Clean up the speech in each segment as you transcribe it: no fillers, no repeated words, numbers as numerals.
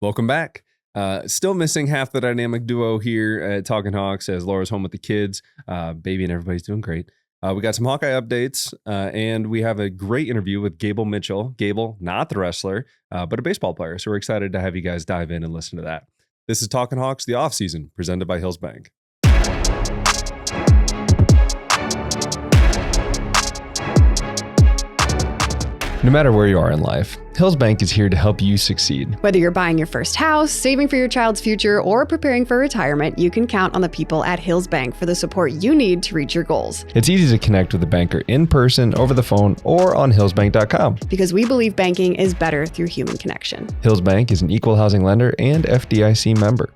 Welcome back. Still missing half the dynamic duo here at Talkin Hawks as Laura's home with the kids. Baby and everybody's doing great. We got some Hawkeye updates, and we have a great interview with Gable Mitchell. Gable, not the wrestler, but a baseball player. So we're excited to have you guys dive in and listen to that. This is Talkin Hawks, the offseason, presented by Hills Bank. No matter where you are in life, Hills Bank is here to help you succeed. Whether you're buying your first house, saving for your child's future, or preparing for retirement, you can count on the people at Hills Bank for the support you need to reach your goals. It's easy to connect with a banker in person, over the phone, or on hillsbank.com. Because we believe banking is better through human connection. Hills Bank is an equal housing lender and FDIC member.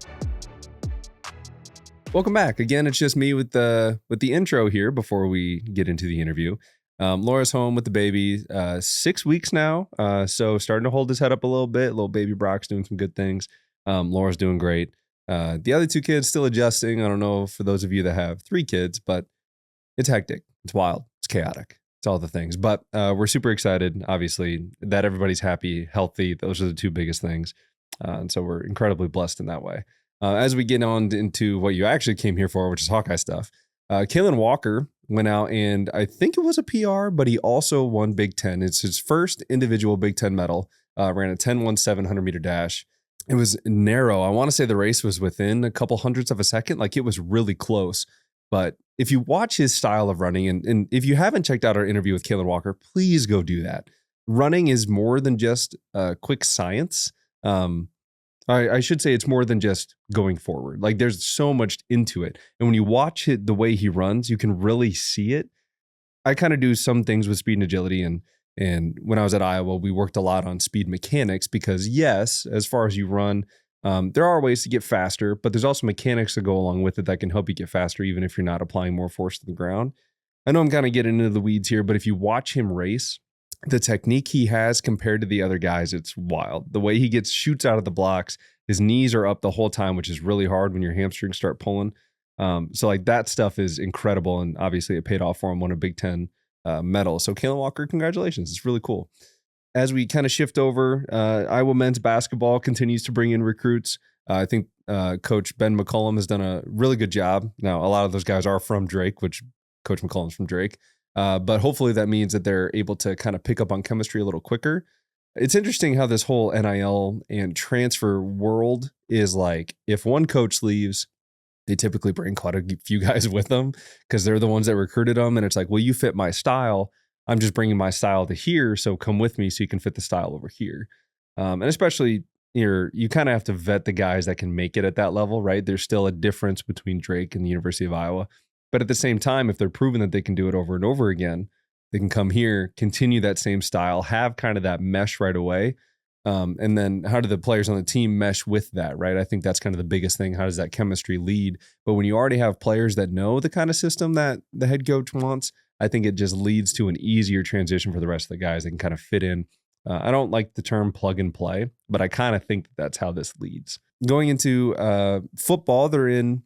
Welcome back. Again, it's just me with the intro here before we get into the interview. Laura's home with the baby, 6 weeks now. So starting to hold his head up a little bit. Little baby Brock's doing some good things. Laura's doing great. The other two kids still adjusting. I don't know for those of you that have 3 kids, but it's hectic. It's wild. It's chaotic. It's all the things. But we're super excited, obviously, that everybody's happy, healthy. Those are the 2 biggest things. And so we're incredibly blessed in that way. As we get on into what you actually came here for, which is Hawkeye stuff, Kalen Walker went out and I think it was a PR, but he also won Big Ten. It's his first individual Big Ten medal, ran a 10.17 100-meter dash. It was narrow. I want to say the race was within a couple hundredths of a second. Like it was really close. But if you watch his style of running, and if you haven't checked out our interview with Kalen Walker, please go do that. Running is more than just quick science. I should say it's more than just going forward. Like there's so much into it. And when you watch it, the way he runs, you can really see it. I kind of do some things with speed and agility. And when I was at Iowa, we worked a lot on speed mechanics because yes, as far as you run, there are ways to get faster, but there's also mechanics that go along with it that can help you get faster, even if you're not applying more force to the ground. I know I'm kind of getting into the weeds here, but if you watch him race, the technique he has compared to the other guys, it's wild. The way he shoots out of the blocks, his knees are up the whole time, which is really hard when your hamstrings start pulling. So like that stuff is incredible. And obviously it paid off for him, won a Big Ten medal. So Kalen Walker, congratulations. It's really cool. As we kind of shift over, Iowa men's basketball continues to bring in recruits. I think Coach Ben McCollum has done a really good job. Now, a lot of those guys are from Drake, which Coach McCollum's from Drake. But hopefully that means that they're able to kind of pick up on chemistry a little quicker. It's interesting how this whole NIL and transfer world is like, if one coach leaves, they typically bring quite a few guys with them because they're the ones that recruited them. And it's like, well, you fit my style. I'm just bringing my style to here. So come with me so you can fit the style over here. And especially you kind of have to vet the guys that can make it at that level, right? There's still a difference between Drake and the University of Iowa. But at the same time, if they're proven that they can do it over and over again, they can come here, continue that same style, have kind of that mesh right away. And then how do the players on the team mesh with that, right? I think that's kind of the biggest thing. How does that chemistry lead? But when you already have players that know the kind of system that the head coach wants, I think it just leads to an easier transition for the rest of the guys. They can kind of fit in. I don't like the term plug and play, but I kind of think that's how this leads. Going into football, they're in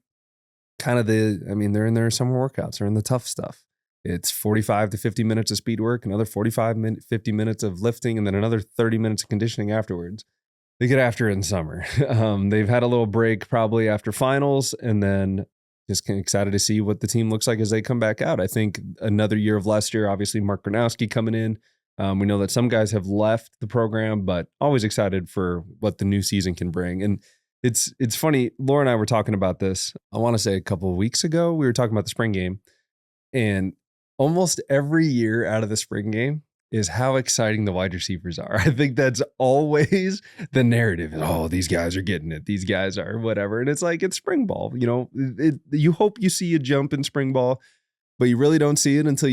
kind of they're in their summer workouts. They're in the tough stuff. It's 45 to 50 minutes of speed work, another 50 minutes of lifting, and then another 30 minutes of conditioning afterwards. They get after it in summer. They've had a little break probably after finals, and then just excited to see what the team looks like as they come back out. I think another year of Lester, obviously Mark Gronowski coming in. We know that some guys have left the program, but always excited for what the new season can bring. And it's funny, Laura and I were talking about this, I want to say a couple of weeks ago. We were talking about the spring game, and almost every year out of the spring game is how exciting the wide receivers are. I think that's always the narrative. Oh, these guys are getting it. These guys are whatever. And it's like, it's spring ball. You hope you see a jump in spring ball, but you really don't see it until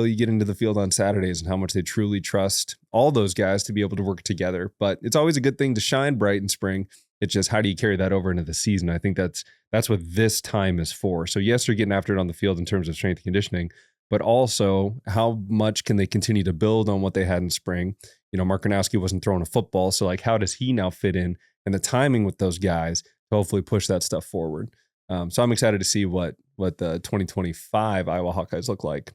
you get into the field on Saturdays and how much they truly trust all those guys to be able to work together. But it's always a good thing to shine bright in spring. It's just, how do you carry that over into the season? I think that's what this time is for. So yes, they're getting after it on the field in terms of strength and conditioning, but also how much can they continue to build on what they had in spring? Mark Gronowski wasn't throwing a football. So like, how does he now fit in, and the timing with those guys to hopefully push that stuff forward? So I'm excited to see what the 2025 Iowa Hawkeyes look like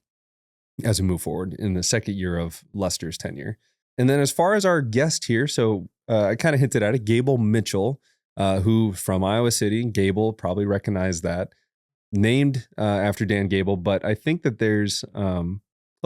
as we move forward in the second year of Lester's tenure. And then as far as our guest here, so I kind of hinted at it, Gable Mitchell, who from Iowa City. Gable probably recognized that. Named after Dan Gable, but I think that there's a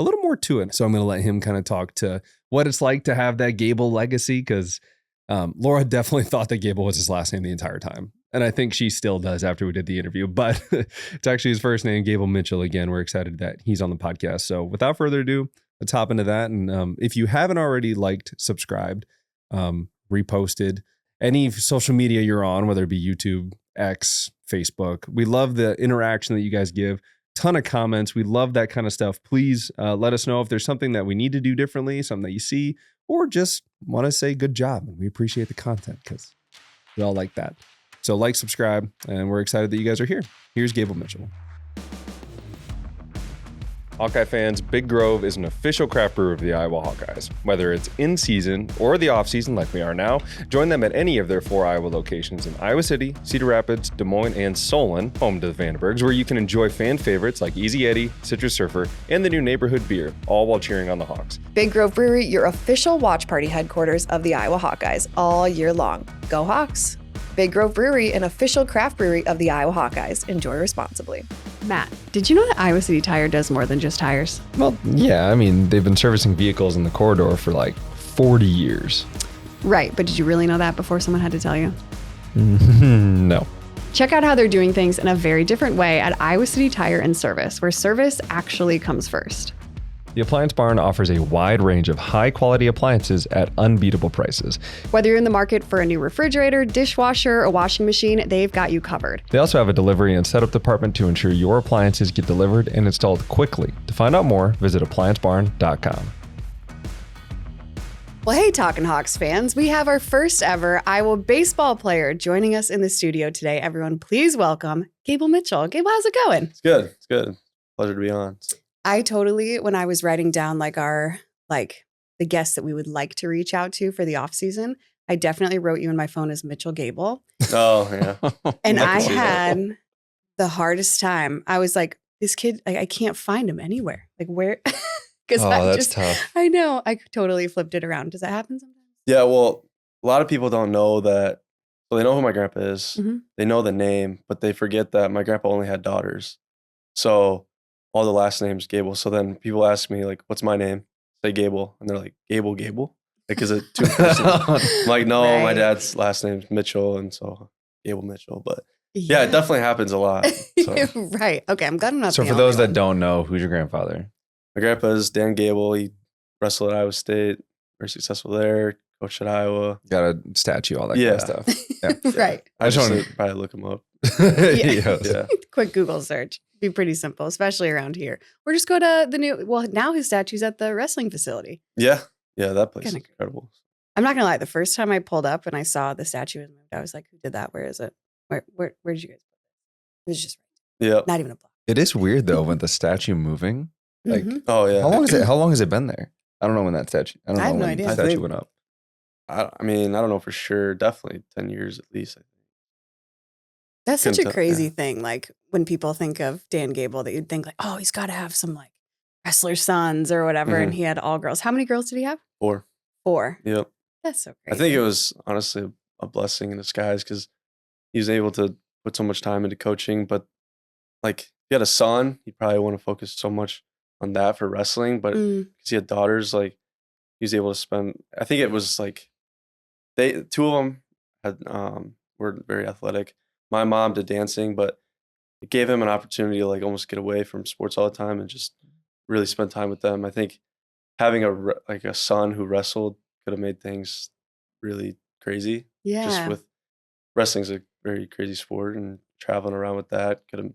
little more to it. So I'm going to let him kind of talk to what it's like to have that Gable legacy, because Laura definitely thought that Gable was his last name the entire time. And I think she still does after we did the interview, but it's actually his first name, Gable Mitchell. Again, we're excited that he's on the podcast. So without further ado, let's hop into that. And if you haven't already liked, subscribed, reposted, any social media you're on, whether it be YouTube, X, Facebook. We love the interaction that you guys give. Ton of comments. We love that kind of stuff. Please let us know if there's something that we need to do differently, something that you see, or just want to say good job. And we appreciate the content because we all like that. So like, subscribe, and we're excited that you guys are here. Here's Gable Mitchell. Hawkeye fans, Big Grove is an official craft brewer of the Iowa Hawkeyes. Whether it's in season or the off season like we are now, join them at any of their 4 Iowa locations in Iowa City, Cedar Rapids, Des Moines, and Solon, home to the Vandenbergs, where you can enjoy fan favorites like Easy Eddie, Citrus Surfer, and the new neighborhood beer, all while cheering on the Hawks. Big Grove Brewery, your official watch party headquarters of the Iowa Hawkeyes all year long. Go Hawks! Big Grove Brewery, an official craft brewery of the Iowa Hawkeyes. Enjoy responsibly. Matt, did you know that Iowa City Tire does more than just tires? Well, yeah, I mean, they've been servicing vehicles in the corridor for like 40 years. Right, but did you really know that before someone had to tell you? No. Check out how they're doing things in a very different way at Iowa City Tire and Service, where service actually comes first. The Appliance Barn offers a wide range of high-quality appliances at unbeatable prices. Whether you're in the market for a new refrigerator, dishwasher, or washing machine, they've got you covered. They also have a delivery and setup department to ensure your appliances get delivered and installed quickly. To find out more, visit appliancebarn.com. Well, hey, Talkin' Hawks fans, we have our first ever Iowa baseball player joining us in the studio today. Everyone, please welcome Gable Mitchell. Gable, how's it going? It's good. It's good. Pleasure to be on. I totally, when I was writing down the guests that we would like to reach out to for the off season, I definitely wrote you in my phone as Mitchell Gable. Oh, yeah. And I see that. had the hardest time. I was like, this kid, I can't find him anywhere. Like where? Because that's tough. I know. I totally flipped it around. Does that happen sometimes? Yeah, well, a lot of people don't know that. So they know who my grandpa is. Mm-hmm. They know the name, but they forget that my grandpa only had daughters. So all the last names Gable. So then people ask me, like, what's my name? Say Gable. And they're like, Gable? Like, is it two person? I'm like, no, Right. my dad's last name's Mitchell. And so Gable Mitchell. But yeah, it definitely happens a lot. So. Right. Okay. I'm glad I'm not So the for only those that one. don't know, who's your grandfather? My grandpa is Dan Gable. He wrestled at Iowa State, very successful there, coached at Iowa. Got a statue, all that Yeah. kind of stuff. Yeah. Right. I just just wanna- probably look him up. Yes. Yeah. Quick Google search. Be pretty simple, especially around here. Or just go to the new, well, now his statue's at the wrestling facility. Yeah. Yeah, that place is Kinda- incredible. I'm not going to lie. The first time I pulled up and I saw the statue was moved, I was like, who did that? Where is it? Where did you guys put it? It was just Yeah. not even a block. It is weird though when the statue moving. Like, Mhm. Oh, yeah. how long has it been there? I don't know when that statue. I don't I know have no when idea. the I statue think- went up. I mean, I don't know for sure. Definitely 10 years at least. I think. That's such a Couldn't tell- crazy yeah. thing. Like when people think of Dan Gable, that you'd think like, oh, he's got to have some like wrestler sons or whatever. And he had all girls. How many girls did he have? 4. 4. Yep. That's so I crazy. think it was honestly a blessing in disguise because he was able to put so much time into coaching. But like, if he had a son, he'd probably want to focus so much on that for wrestling. But Mm, because he had daughters, like, he was able to spend, I think it was like, two of them had, were very athletic. My mom did dancing, but it gave him an opportunity to like almost get away from sports all the time and just really spend time with them. I think having a son who wrestled could have made things really crazy. yeah. Just with wrestling's a very crazy sport, and traveling around with that could have.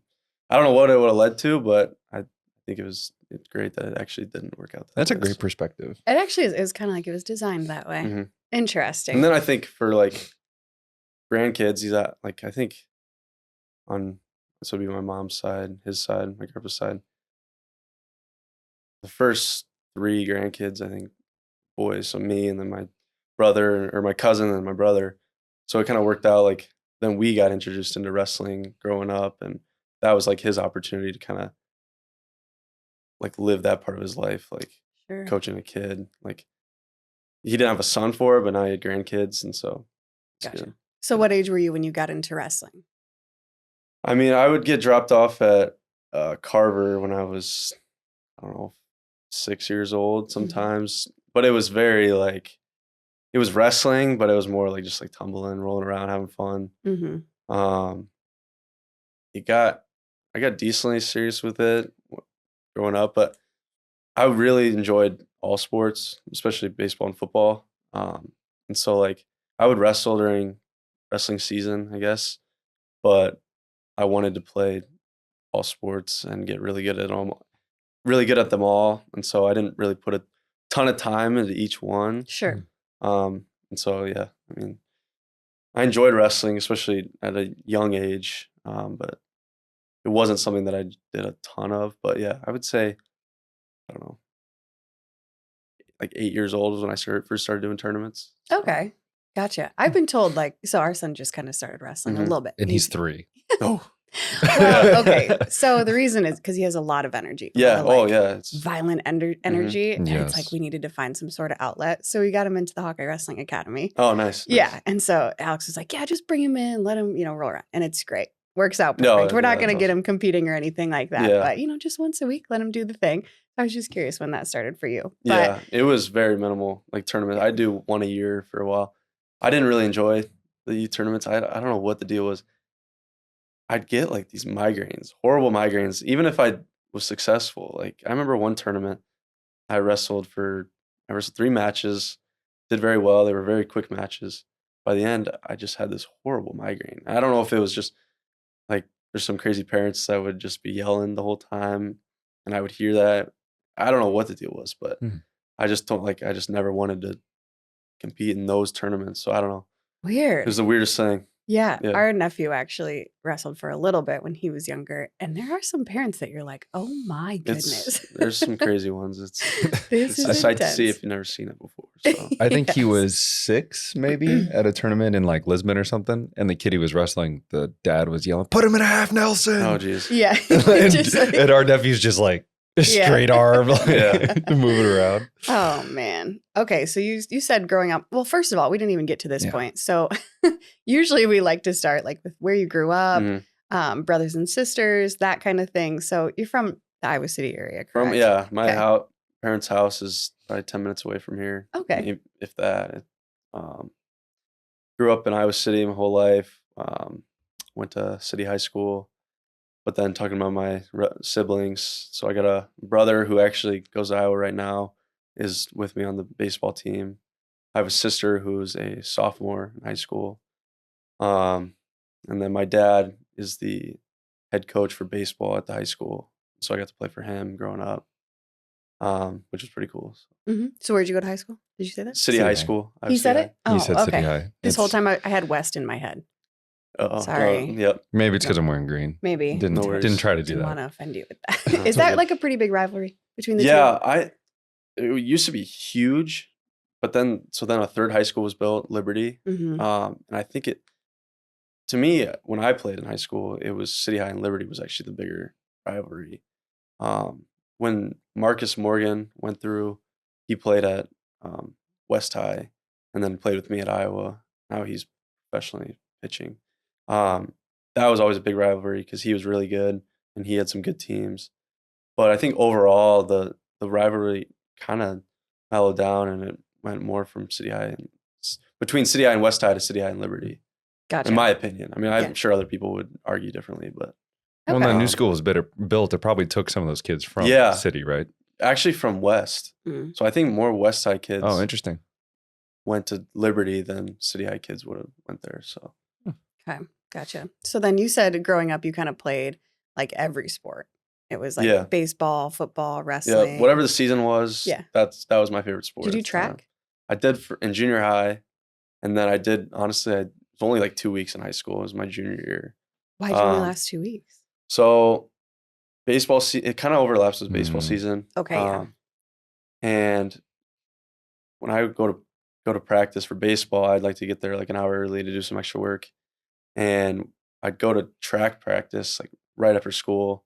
I don't know what it would have led to, but I think it's great that it actually didn't work out. That's a way. great perspective. It actually is. It was kind of like it was designed that way. Mhm. Interesting. And then I think for like grandkids, he's at like I think on this would be my mom's side, his side, my grandpa's side. The first 3 grandkids, I think, boys. So me and then my brother or my cousin and my brother. So it kind of worked out like then we got introduced into wrestling growing up, and that was like his opportunity to kind of like live that part of his life, like Sure. coaching a kid. Like he didn't have a son for it, but now he had grandkids, and so it's Gotcha. good. So what age were you when you got into wrestling? I mean, I would get dropped off at Carver when I was, I don't know, 6 years old sometimes, but it was very like, it was wrestling, but it was more like just like tumbling, rolling around, having fun. Mm-hmm. Um, I got decently serious with it growing up, but I really enjoyed all sports, especially baseball and football. And so like I would wrestle during wrestling season, I guess, but I wanted to play all sports and get really good at them all. And so I didn't really put a ton of time into each one. Sure. And so yeah, I mean, I enjoyed wrestling, especially at a young age, but it wasn't something that I did a ton of. But yeah, I would say, I don't know, like 8 years old was when I first started doing tournaments. So, Okay. Gotcha. I've been told so our son just kind of started wrestling a Mhm. little bit. And he's 3. Oh, Well, okay. So the reason is because he has a lot of energy. A yeah. lot of, Oh, like, yeah. It's violent energy. And it's like Yes. we needed to find some sort of outlet. So we got him into the Hawkeye Wrestling Academy. oh, nice. Yeah. And so Alex was like, yeah, just bring him in, let him, roll around. And it's great. Works out No, perfect. We're not yeah, going to that's get awesome. him competing or anything like that. Yeah. But, just once a week, let him do the thing. I was just curious when that started for you. But Yeah, it was very minimal, like tournament. I do one a year for a while. I didn't really enjoy the youth tournaments. I don't know what the deal was. I'd get like these migraines, horrible migraines, even if I was successful. Like I remember one tournament, I wrestled 3 matches, did very well. They were very quick matches. By the end, I just had this horrible migraine. I don't know if it was just like there's some crazy parents that would just be yelling the whole time, and I would hear that. I don't know what the deal was, but Mhm. I just never wanted to compete in those tournaments. So I don't know. It weird. was the weirdest thing. Yeah, Yeah. our nephew actually wrestled for a little bit when he was younger, and there are some parents that you're like, "Oh my goodness, There's some crazy ones. It's this a is sight to see intense." if you've never seen it before. So I think he Yes. was 6 maybe at a tournament in like Lisbon or something. And the kid he was wrestling, the dad was yelling, "Put him in a half Nelson." oh geez. Yeah, and, just like- and our nephew's just like straight arm, like Yeah. moving around. oh man. Okay, so you said growing up. Well, first of all, we didn't even get to this Yeah. point. So usually we like to start like with where you grew up, Mhm. brothers and sisters, that kind of thing. So you're from the Iowa City area, correct? My Okay. parents' house is probably 10 minutes away from here. Okay. If that. Grew up in Iowa City my whole life. Went to City High School. But then talking about my siblings, so I got a brother who actually goes to Iowa right now, is with me on the baseball team. I have a sister who's a sophomore in high school. And then my dad is the head coach for baseball at the high school. So I got to play for him growing up, which was pretty cool. So where'd you go to high school? Did you say that? City City High High. School. I He was said City it? Oh, He said City okay. High. This whole It's- time I had West in my head. High. Oh, Sorry. yep. Maybe it's because I'm wearing green. Maybe. Didn't No worries. didn't try to do Didn't want that. to offend you with that. No, Is it's that okay. like a pretty big rivalry between the Yeah, it used to be huge, but then a third high school was built, Liberty. two? Mm-hmm. And I think to me, when I played in high school, it was City High and Liberty was actually the bigger rivalry. When Marcus Morgan went through, he played at West High and then played with me at Iowa. Now he's professionally pitching. That was always a big rivalry because he was really good and he had some good teams. But I think overall the rivalry kind of mellowed down and it went more from between City High and West High to City High and Liberty. Gotcha. In my opinion. I mean, I'm Yeah. sure other people would argue differently, but Well, when Okay. that new school was built, it probably took some of those kids from Yeah. City, right? actually from West. Mm. So I think more West Side kids Oh, interesting. went to Liberty than City High kids would have went there. So Okay. Gotcha. So then you said growing up, you kind of played like every sport. It was like Yeah. baseball, football, wrestling. yeah, whatever the season was, Yeah. that was my favorite sport. Did you at the time. track? I did in junior high, and then I did honestly. It was only like 2 weeks in high school. It was my junior year. Why'd you only Um, last 2 weeks? So baseball, it kind of overlaps with baseball Mhm. season. Okay, yeah. And when I would go to practice for baseball, I'd like to get there like an hour early to do some extra work. And I'd go to track practice like right after school.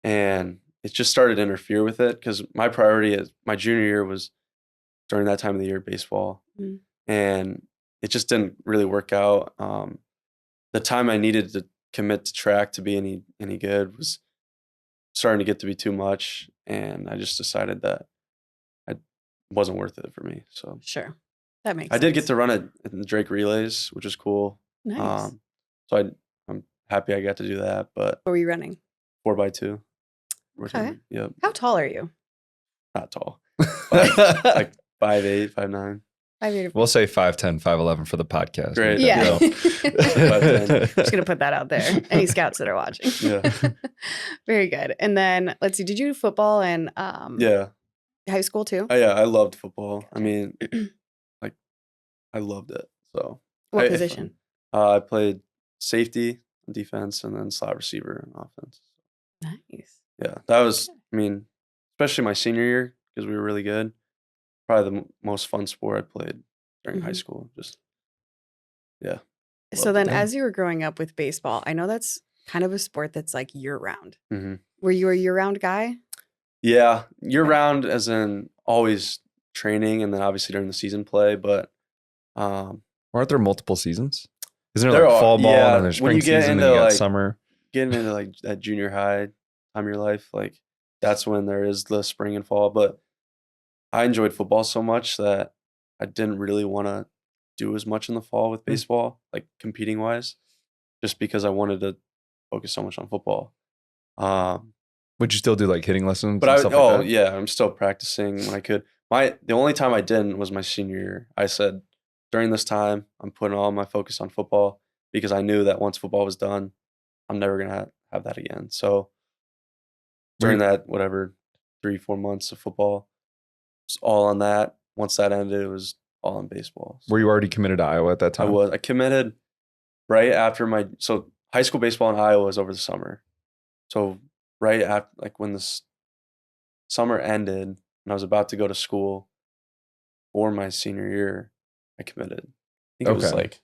And it just started to interfere with it because my priority is my junior year was during that time of the year, baseball, Mm. and it just didn't really work out. The time I needed to commit to track to be any good was starting to get to be too much, and I just decided that it wasn't worth it for me. So Sure. That makes I sense. did get to run it in the Drake relays, which is cool. Nice. So I'm happy I got to do that, but What were you running? 4x2. Okay. Yep. How tall are you? Not tall. Like 5'8", 5'9". 5'8". We'll say 5'10", 5'11" for the podcast. Great. Yeah. Yeah. Just gonna put that out there. Any scouts that are watching. Yeah. Very good. And then let's see. Did you do football in Yeah. high school too? Yeah, I loved football. I mean, like, I loved it. So What position? I played safety, defense, and then slot receiver and offense. Nice. Yeah, that was, I mean, especially my senior year because we were really good. Probably the most fun sport I played during high Mhm. school. Just, yeah. So loved then, it. as you were growing up with baseball, I know that's kind of a sport that's like year round. Mhm. Were you a year round guy? Yeah, year round, as in always training, and then obviously during the season play. But Aren't there multiple seasons? Isn't There there like are, fall ball yeah. and then there's When spring you get season and into, you got like, summer? getting into like that junior high time of your life, like that's when there is the spring and fall. But I enjoyed football so much that I didn't really want to do as much in the fall with baseball, like competing wise, just because I wanted to focus so much on football. Would you still do like hitting lessons But and stuff like that? yeah, I'm still practicing when I could. The only time I didn't was my senior year. I said during this time I'm putting all my focus on football because I knew that once football was done, I'm never gonna have that again. So during that 3-4 months of football, it was all on that. Once that ended, it was all on baseball. So Were you already committed to Iowa at that time? I committed right after so high school baseball in Iowa was over the summer. So right after, like when the summer ended and I was about to go to school for my senior year, I committed. I think it was Okay. like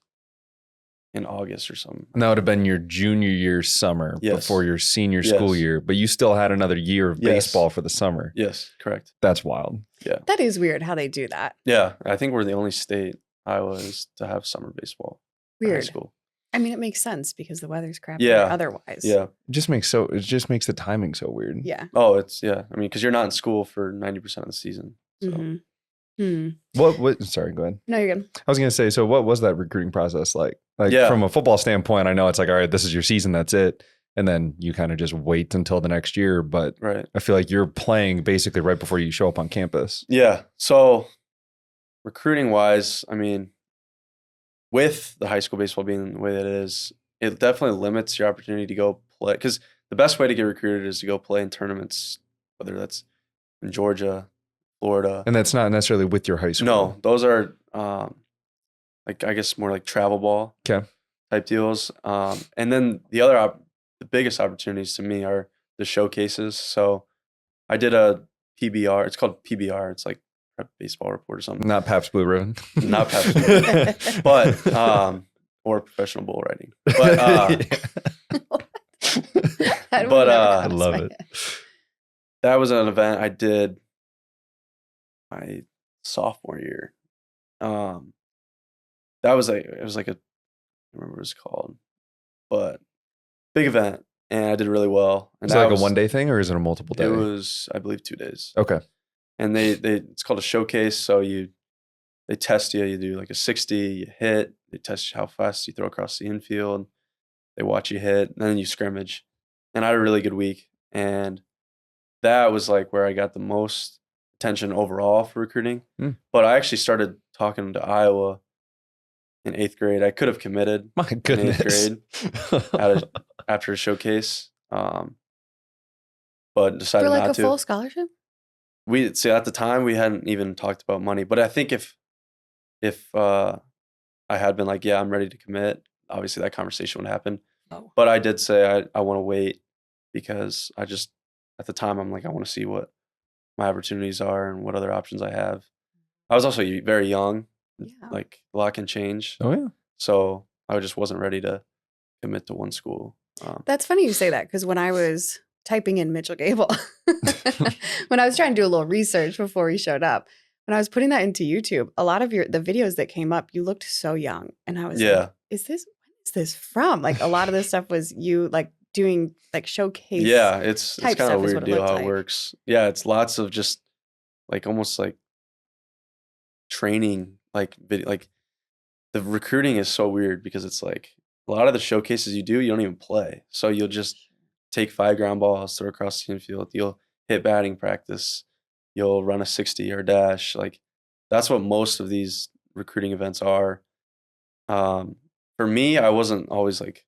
in August or something. And that would have been your junior year summer Yes. before your senior school Yes. year, but you still had another year of Yes. baseball for the summer. Yes, correct. That's wild. That is weird how they do that. Yeah, I think we're the only state, Iowa, is to have summer baseball in high Weird. school. I mean, it makes sense because the weather's crap Yeah. there otherwise. Yeah. It just makes the timing so weird. Yeah. Oh, I mean, because you're not in school for 90% of the season. So Hmm. What sorry, go ahead. No, you're good. I was gonna say, so what was that recruiting process like? Like Yeah. from a football standpoint, I know it's like, all right, this is your season, that's it. And then you kind of just wait until the next year. But right. I feel like you're playing basically right before you show up on campus. Yeah. So recruiting wise, I mean, with the high school baseball being the way that it is, it definitely limits your opportunity to go play. Because the best way to get recruited is to go play in tournaments, whether that's in Georgia, Florida. And that's not necessarily with your high school. No, those are like, I guess more like travel ball Okay. type deals. And then the biggest opportunities to me are the showcases. So I did a PBR. It's called PBR. It's like Prep Baseball Report or something. Not Pabst Blue Ribbon. Not Pabst Blue Ribbon. But or professional bull riding. But I love it. that was an event I did my sophomore year. That was it was like I don't remember what it was called, but big event, and I did really well. And Is it like a 1 day thing or is it a multiple day? It was, I believe, 2 days. Okay. And they it's called a showcase. So they test you. You do like a 60, you hit. They test how fast you throw across the infield. They watch you hit, and then you scrimmage. And I had a really good week, and that was like where I got the most attention overall for recruiting. But I actually started talking to Iowa in 8th grade. I could have committed My goodness. in 8th grade after a showcase, but decided For like not a to. full scholarship? We see at the time we hadn't even talked about money, but I think if I had been like, yeah, I'm ready to commit, obviously that conversation would happen. Oh. But I did say I want to wait because I just at the time I'm like, I want to see what my opportunities are and what other options I have. I was also very young, Yeah. like a lot can change, Oh yeah. so I just wasn't ready to commit to one school. That's funny you say that because when I was typing in Mitchell Gable, when I was trying to do a little research before he showed up, when I was putting that into YouTube, a lot of the videos that came up, you looked so young. And I was like, when is this from? Like a lot of this stuff was you like doing like showcase. Yeah, it's type kind of stuff a is weird what it deal looked how like. it works. Yeah, it's lots of just like almost like training, like the recruiting is so weird because it's like a lot of the showcases you do, you don't even play. So you'll just take 5 ground balls, throw across the infield. You'll hit batting practice. You'll run a 60-yard dash. Like that's what most of these recruiting events are. For me, I wasn't always like,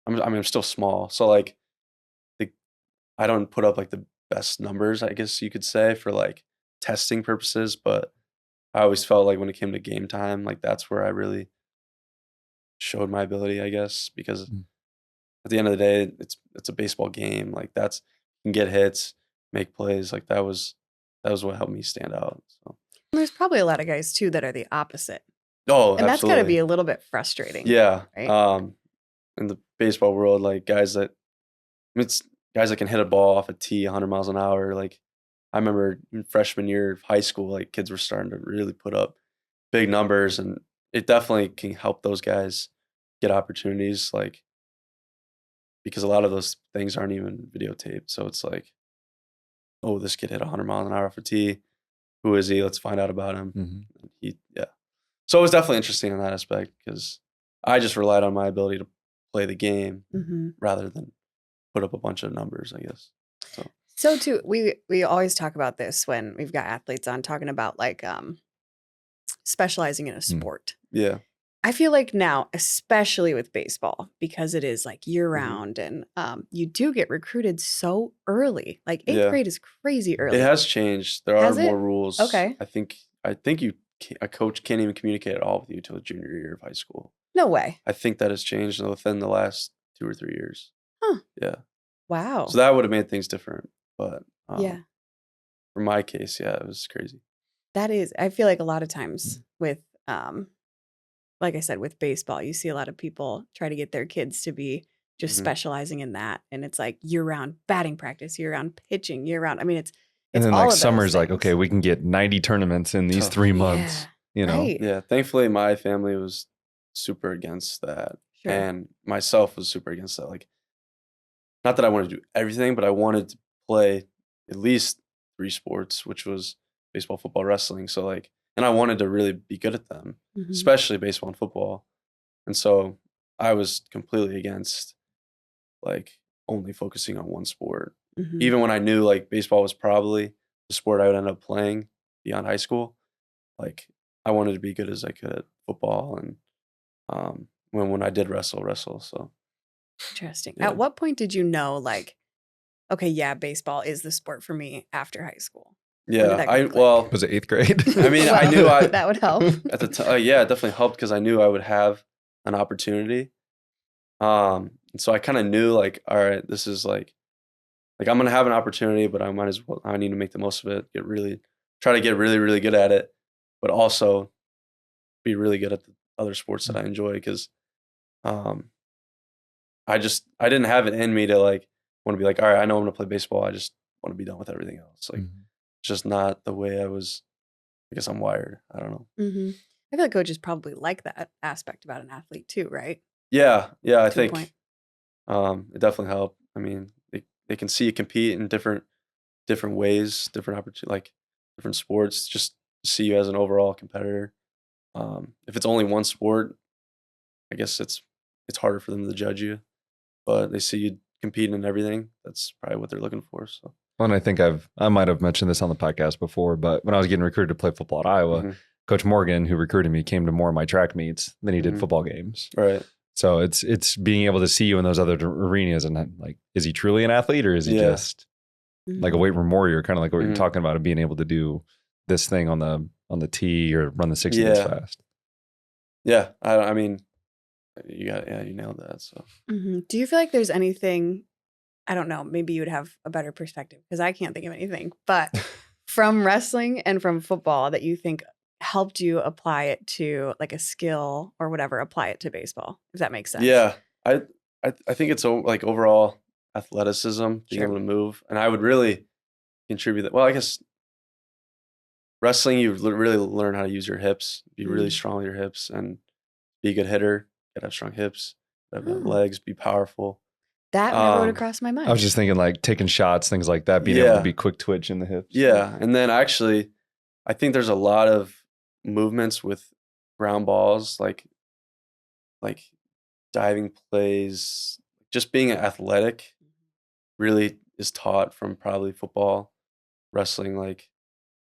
I'm still small. So like I don't put up like the best numbers, I guess you could say, for like testing purposes, but I always felt like when it came to game time, like that's where I really showed my ability, I guess, because at the end of the day, it's a baseball game. Like that's you can get hits, make plays. Like that was what helped me stand out. So There's probably a lot of guys too that are the opposite. oh, And that's got to absolutely. be a little bit frustrating. Yeah. Right? In the baseball world, like guys that it's guys that can hit a ball off a tee 100 miles an hour. Like I remember in freshman year of high school, like kids were starting to really put up big numbers, and it definitely can help those guys get opportunities. Like because a lot of those things aren't even videotaped, so it's like, oh, this kid hit 100 miles an hour off a tee. Who is he? Let's find out about him. Yeah. So it was definitely interesting in that aspect because I just relied on my ability to play the game rather than put up a bunch of numbers, I guess. So too, we always talk about this when we've got athletes on talking about like specializing in a sport. Yeah. I feel like now, especially with baseball, because it is like year round and you do get recruited so early. Like 8th grade is crazy early. It has changed. There are more rules. Okay. I think a coach can't even communicate at all with you till the junior year of high school. No way. I think that has changed within the last 2 or 3 years. Huh. Yeah. Wow. So that would have made things different. But yeah. For my case, yeah, it was crazy. That is, I feel like a lot of times with, like I said, with baseball, you see a lot of people try to get their kids to be just specializing in that. And it's like year round batting practice, year round pitching, year round. I mean, it's and then all like of summer's those like, okay, we can get 90 tournaments in these 3 months, you know? Right. Yeah. Thankfully, my family was super against that. Sure. And myself was super against that. Like, not that I wanted to do everything, but I wanted to play at least 3 sports, which was baseball, football, wrestling. So like, and I wanted to really be good at them, especially baseball and football. And so I was completely against like only focusing on one sport. Even when I knew like baseball was probably the sport I would end up playing beyond high school, like I wanted to be good as I could at football and when I did wrestle. So Interesting. Yeah. At what point did you know like, okay, yeah, baseball is the sport for me after high school? yeah, Was it 8th grade? I mean, Well, I knew that would help. at the time. Yeah, it definitely helped because I knew I would have an opportunity. And so I kind of knew like, all right, this is like I'm gonna have an opportunity, but I need to make the most of it. Try to get really, really good at it, but also be really good at the other sports that I enjoy because I didn't have it in me to like want to be like, all right, I know I'm gonna play baseball. I just want to be done with everything else. Like, it's just not the way I was. I guess I'm wired. I don't know. I feel like coaches probably like that aspect about an athlete too, right? Yeah, I To a think point. it definitely helped. I mean, they can see you compete in different ways, different opportunities, like different sports. Just see you as an overall competitor. If it's only one sport, I guess it's harder for them to judge you. But they see you competing in everything. That's probably what they're looking for. So. Well, and I think I might have mentioned this on the podcast before, but when I was getting recruited to play football at Iowa, Coach Morgan, who recruited me, came to more of my track meets than he did football games. Right. So it's being able to see you in those other arenas and like, is he truly an athlete or is he just like a weight room warrior, kind of like what you're talking about of being able to do this thing on the tee or run the 60 this fast. Yeah. I mean, you nailed that. So Do you feel like there's anything, I don't know, maybe you would have a better perspective because I can't think of anything, but from wrestling and from football that you think helped you apply it to like a skill or whatever, apply it to baseball, if that makes sense? Yeah. I think it's like overall athleticism, being able to move. And I would really contribute that. Well, I guess wrestling, you really learn how to use your hips, be really Mm. strong with your hips, and be a good hitter. Gotta have strong hips, gotta have Oh. legs, be powerful. That never would have Um, crossed my mind. I was just thinking like taking shots, things like that, being able to be quick twitch in the hips. Yeah. And then actually, I think there's a lot of movements with ground balls, like diving plays, just being athletic really is taught from probably football, wrestling, like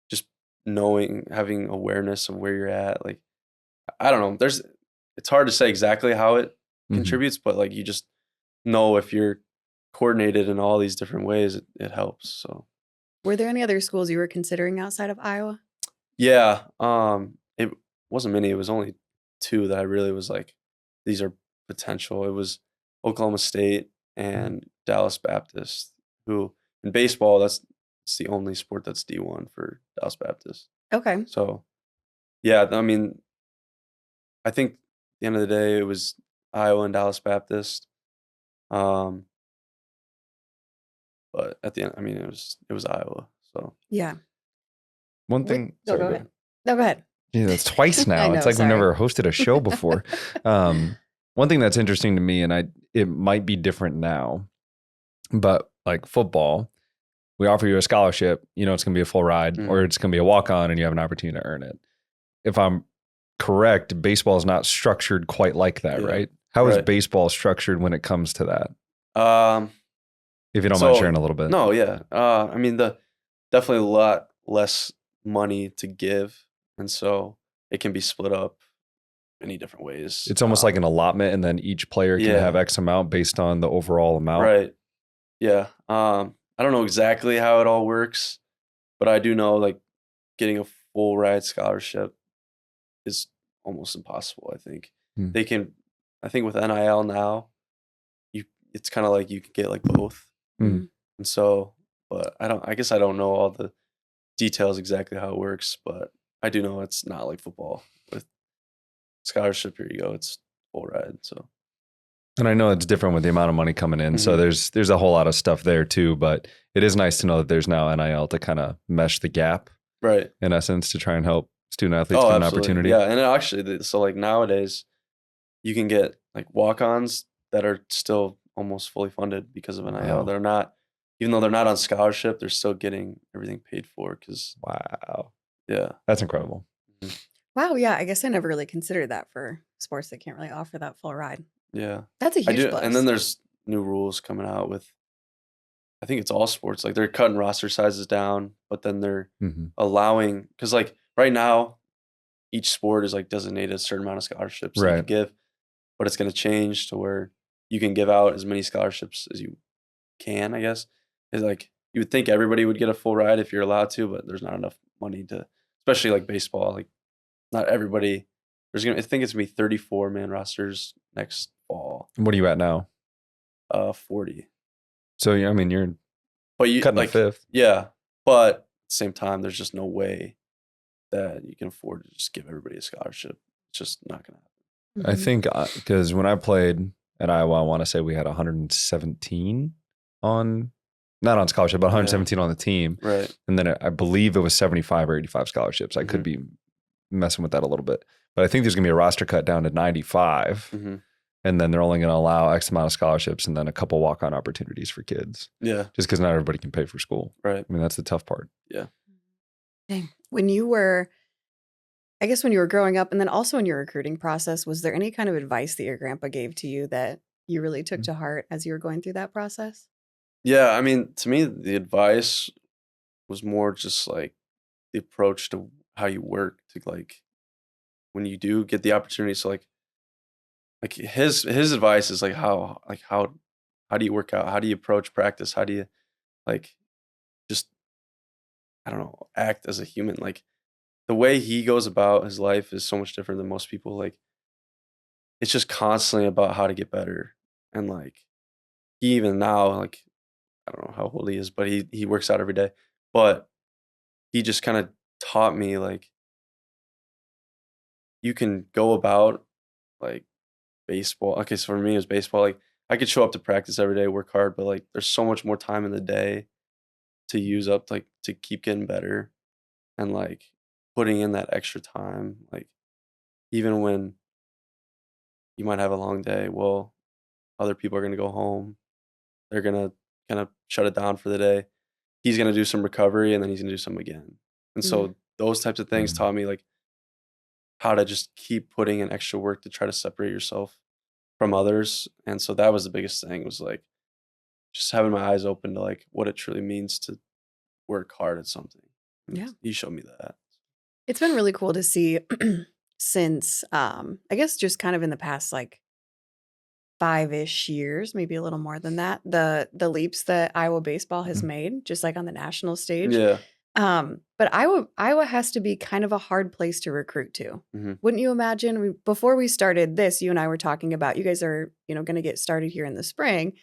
just knowing, having awareness of where you're at. Like, I don't know. It's hard to say exactly how it contributes, but like you just know if you're coordinated in all these different ways, it helps. So Were there any other schools you were considering outside of Iowa? yeah, it wasn't many. It was only 2 that I really was like, these are potential. It was Oklahoma State and Dallas Baptist, who in baseball, it's the only sport that's D1 for Dallas Baptist. Okay. So yeah, I mean, I think at the end of the day, it was Iowa and Dallas Baptist. But at the end, I mean, it was Iowa. So Yeah. One thing. No, Sorry, go go ahead. No, go ahead. Yeah, that's twice I now. know, It's like sorry. we've never hosted a show before. One thing that's interesting to me, and it might be different now, but like football, we offer you a scholarship, you know it's going to be a full ride, or it's going to be a walk-on and you have an opportunity to earn it. If I'm correct, baseball is not structured quite like that, right? How is baseball structured when it comes to that? If you don't mind sharing a little bit. No, yeah. I mean, definitely a lot less money to give, and so it can be split up many different ways. It's almost like an allotment, and then each player can have X amount based on the overall amount. Right. Yeah. I don't know exactly how it all works, but I do know like getting a full ride scholarship is almost impossible. I think they can. I think with NIL now, it's kind of like you can get like both. Mm. And so, but I guess I don't know all the details exactly how it works, but I do know it's not like football with scholarship. Here you go. It's full ride. So, and I know it's different with the amount of money coming in. So there's a whole lot of stuff there too, but it is nice to know that there's now NIL to kind of mesh the gap. Right. In essence, to try and help student athletes get an opportunity. Yeah. And actually, so like nowadays you can get like walk-ons that are still almost fully funded because of NIL. Wow. They're not, even though they're not on scholarship, they're still getting everything paid for. Cause wow. Yeah. That's incredible. Wow. Yeah. I guess I never really considered that for sports that can't really offer that full ride. Yeah. That's a huge plus. And then there's new rules coming out with, I think it's all sports. Like they're cutting roster sizes down, but then they're allowing, cause like right now, each sport is like designated a certain amount of scholarships you can give, but it's going to change to where you can give out as many scholarships as you can, I guess. It's like you would think everybody would get a full ride if you're allowed to, but there's not enough money to, especially like baseball. Like not everybody. I think it's gonna be 34-man rosters next fall. What are you at now? 40. So I mean, you're cutting like, a fifth. Yeah, but at the same time, there's just no way that you can afford to just give everybody a scholarship. It's just not gonna happen. I think because when I played at Iowa, I want to say we had 117 on, not on scholarship, but 117 on the team. Right. And then I believe it was 75 or 85 scholarships. I could be messing with that a little bit. But I think there's going to be a roster cut down to 95. And then they're only going to allow X amount of scholarships and then a couple walk-on opportunities for kids. Yeah. Just because not everybody can pay for school. Right. I mean, that's the tough part. Yeah. Dang. When you were growing up and then also in your recruiting process, was there any kind of advice that your grandpa gave to you that you really took to heart as you were going through that process? Yeah. I mean, to me, the advice was more just like the approach to how you work to like when you do get the opportunity. So like his advice is like how do you work out? How do you approach practice? How do you like just, I don't know, act as a human? Like the way he goes about his life is so much different than most people. Like it's just constantly about how to get better. And like he even now, like I don't know how old he is, but he works out every day. But he just kind of taught me like you can go about like baseball. Okay, so for me it was baseball. Like I could show up to practice every day, work hard, but like there's so much more time in the day to use up like to keep getting better. And like putting in that extra time, like even when you might have a long day, well, other people are going to go home. They're going to kind of shut it down for the day. He's going to do some recovery and then he's going to do some again. And so those types of things taught me like how to just keep putting in extra work to try to separate yourself from others. And so that was the biggest thing, was like just having my eyes open to like what it truly means to work hard at something. And Yeah. he showed me that. It's been really cool to see since I guess just kind of in the past like 5-ish years, maybe a little more than that, the leaps that Iowa baseball has made, just like on the national stage. Yeah. But Iowa has to be kind of a hard place to recruit to. Mhm. Wouldn't you imagine? Before we started this, you and I were talking about you guys are, going to get started here in the spring,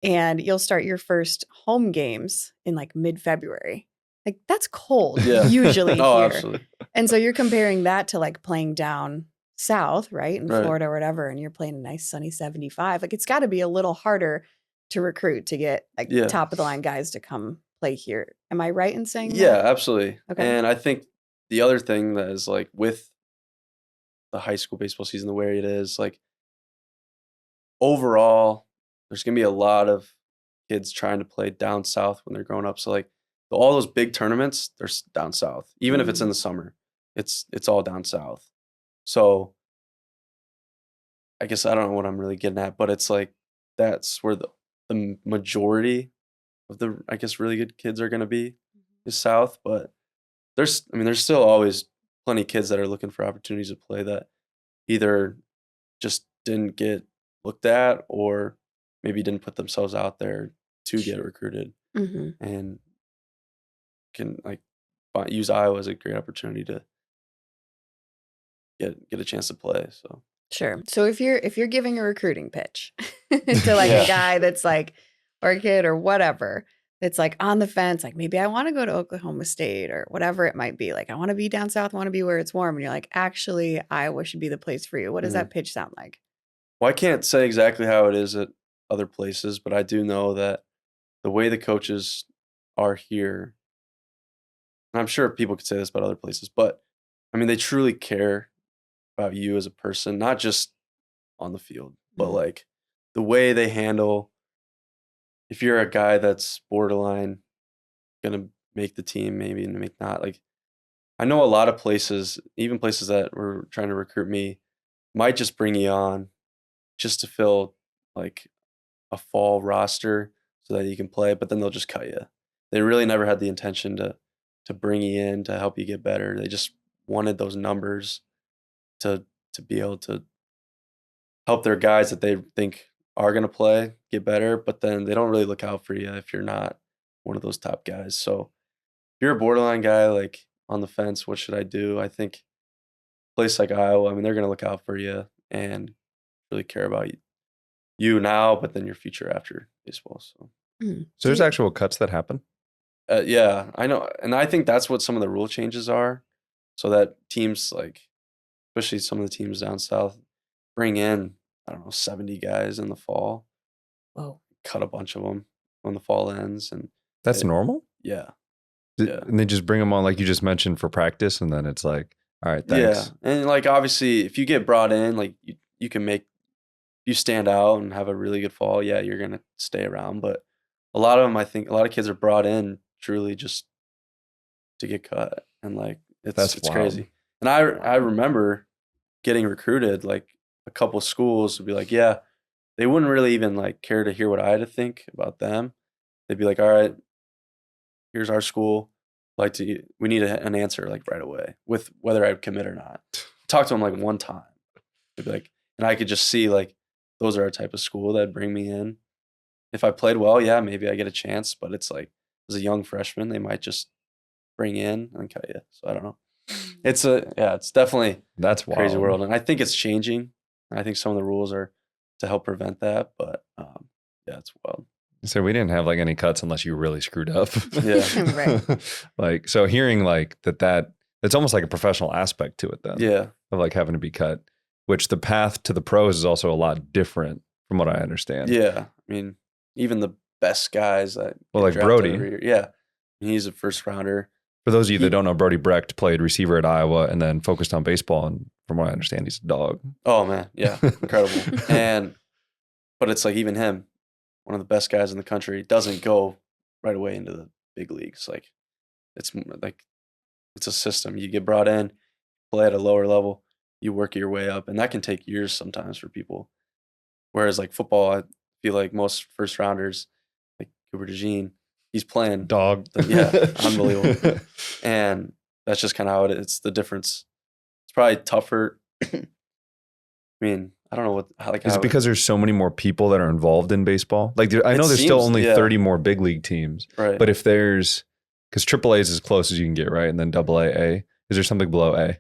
and you'll start your first home games in like mid-February. Like that's cold Yeah. usually Oh, here. absolutely. And so you're comparing that to like playing down south, right? In Right. Florida or whatever, and you're playing a nice sunny 75. Like it's got to be a little harder to recruit to get like Yeah. top of the line guys to come play here. Am I right in saying Yeah, that? absolutely. Okay. And I think the other thing that is like with the high school baseball season the way it is, like overall, there's gonna be a lot of kids trying to play down south when they're growing up. So like all those big tournaments, they're down south. Even if it's in the summer, it's all down south. So I guess I don't know what I'm really getting at, but it's like that's where the majority of the, I guess, really good kids are gonna be, is south. But there's still always plenty of kids that are looking for opportunities to play that either just didn't get looked at or maybe didn't put themselves out there to get recruited, and can like use Iowa as a great opportunity to get a chance to play. So Sure. So if you're giving a recruiting pitch to like a guy that's like, or a kid or whatever, that's like on the fence, like maybe I want to go to Oklahoma State or whatever it might be. Like I want to be down south, I want to be where it's warm. And you're like, actually, Iowa should be the place for you. What does that pitch sound like? Well, I can't say exactly how it is at other places, but I do know that the way the coaches are here, and I'm sure people could say this about other places, but I mean, they truly care about you as a person, not just on the field, but like the way they handle, if you're a guy that's borderline gonna make the team, maybe and make not, like I know a lot of places, even places that were trying to recruit me, might just bring you on just to fill like a fall roster so that you can play, but then they'll just cut you. They really never had the intention to bring you in to help you get better. They just wanted those numbers to be able to help their guys that they think are going to play get better, but then they don't really look out for you if you're not one of those top guys. So if you're a borderline guy, like on the fence, what should I do? I think a place like Iowa, I mean, they're going to look out for you and really care about you now, but then your future after baseball. So, So there's actual cuts that happen. yeah, I know. And I think that's what some of the rule changes are, so that teams like, especially some of the teams down south, bring in, I don't know, 70 guys in the fall. Whoa. Cut a bunch of them when the fall ends. And That's normal? yeah. And they just bring them on, like you just mentioned, for practice, and then it's like, all right, thanks. Yeah. And like, obviously, if you get brought in, like you can make, you stand out and have a really good fall, yeah, you're going to stay around. But a lot of them, I think a lot of kids are brought in truly just to get cut. And like, it's wild. crazy. And I remember getting recruited, like a couple of schools would be like, yeah, they wouldn't really even like care to hear what I had to think about them. They'd be like, all right, here's our school. We need an answer like right away with whether I'd commit or not. Talk to them like one time. They'd be like, and I could just see like, those are a type of school that'd bring me in. If I played well, yeah, maybe I get a chance, but it's like, as a young freshman, they might just bring in and cut you. So I don't know. It's definitely That's wild. crazy world. And I think it's changing. I think some of the rules are to help prevent that, but yeah, it's wild. So we didn't have like any cuts unless you really screwed up. Yeah. Right. Like, so hearing like that it's almost like a professional aspect to it then. Yeah. Of like having to be cut, which the path to the pros is also a lot different from what I understand. Yeah. I mean, even the best guys that Well, get like drafted Brody. every year, yeah. He's a first rounder. For those of you that don't know, Brody Brecht played receiver at Iowa and then focused on baseball. And from what I understand, he's a dog. Oh man, yeah, incredible. But it's like even him, one of the best guys in the country, doesn't go right away into the big leagues. Like it's a system. You get brought in, play at a lower level, you work your way up, and that can take years sometimes for people. Whereas like football, I feel like most first rounders, like Cooper DeJean, he's playing Dog. Yeah, unbelievable. And that's just kind of how it is. It's the difference. It's probably tougher. I mean, I don't know Is it because there's so many more people that are involved in baseball? Like I know there's still only 30 more big league teams, right? But if because AAA is as close as you can get, right? And then AA, is there something below A?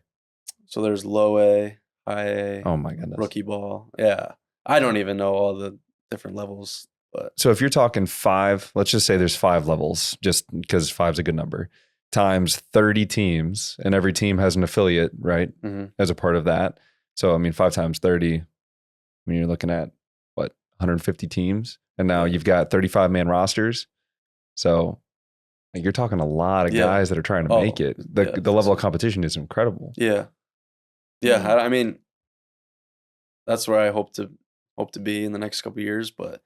So there's low A, high A. Oh my goodness. Rookie ball. Yeah. I don't even know all the different levels, but. So if you're talking 5, let's just say there's 5 levels, just because 5's a good number, times 30 teams, and every team has an affiliate, right? Mm-hmm. As a part of that. So, I mean, 5 times 30, I mean, you're looking at 150 teams, and now you've got 35-man rosters. So you're talking a lot of guys that are trying to make it. The level of competition is incredible. Yeah. Yeah. I mean, that's where I hope to be in the next couple of years, but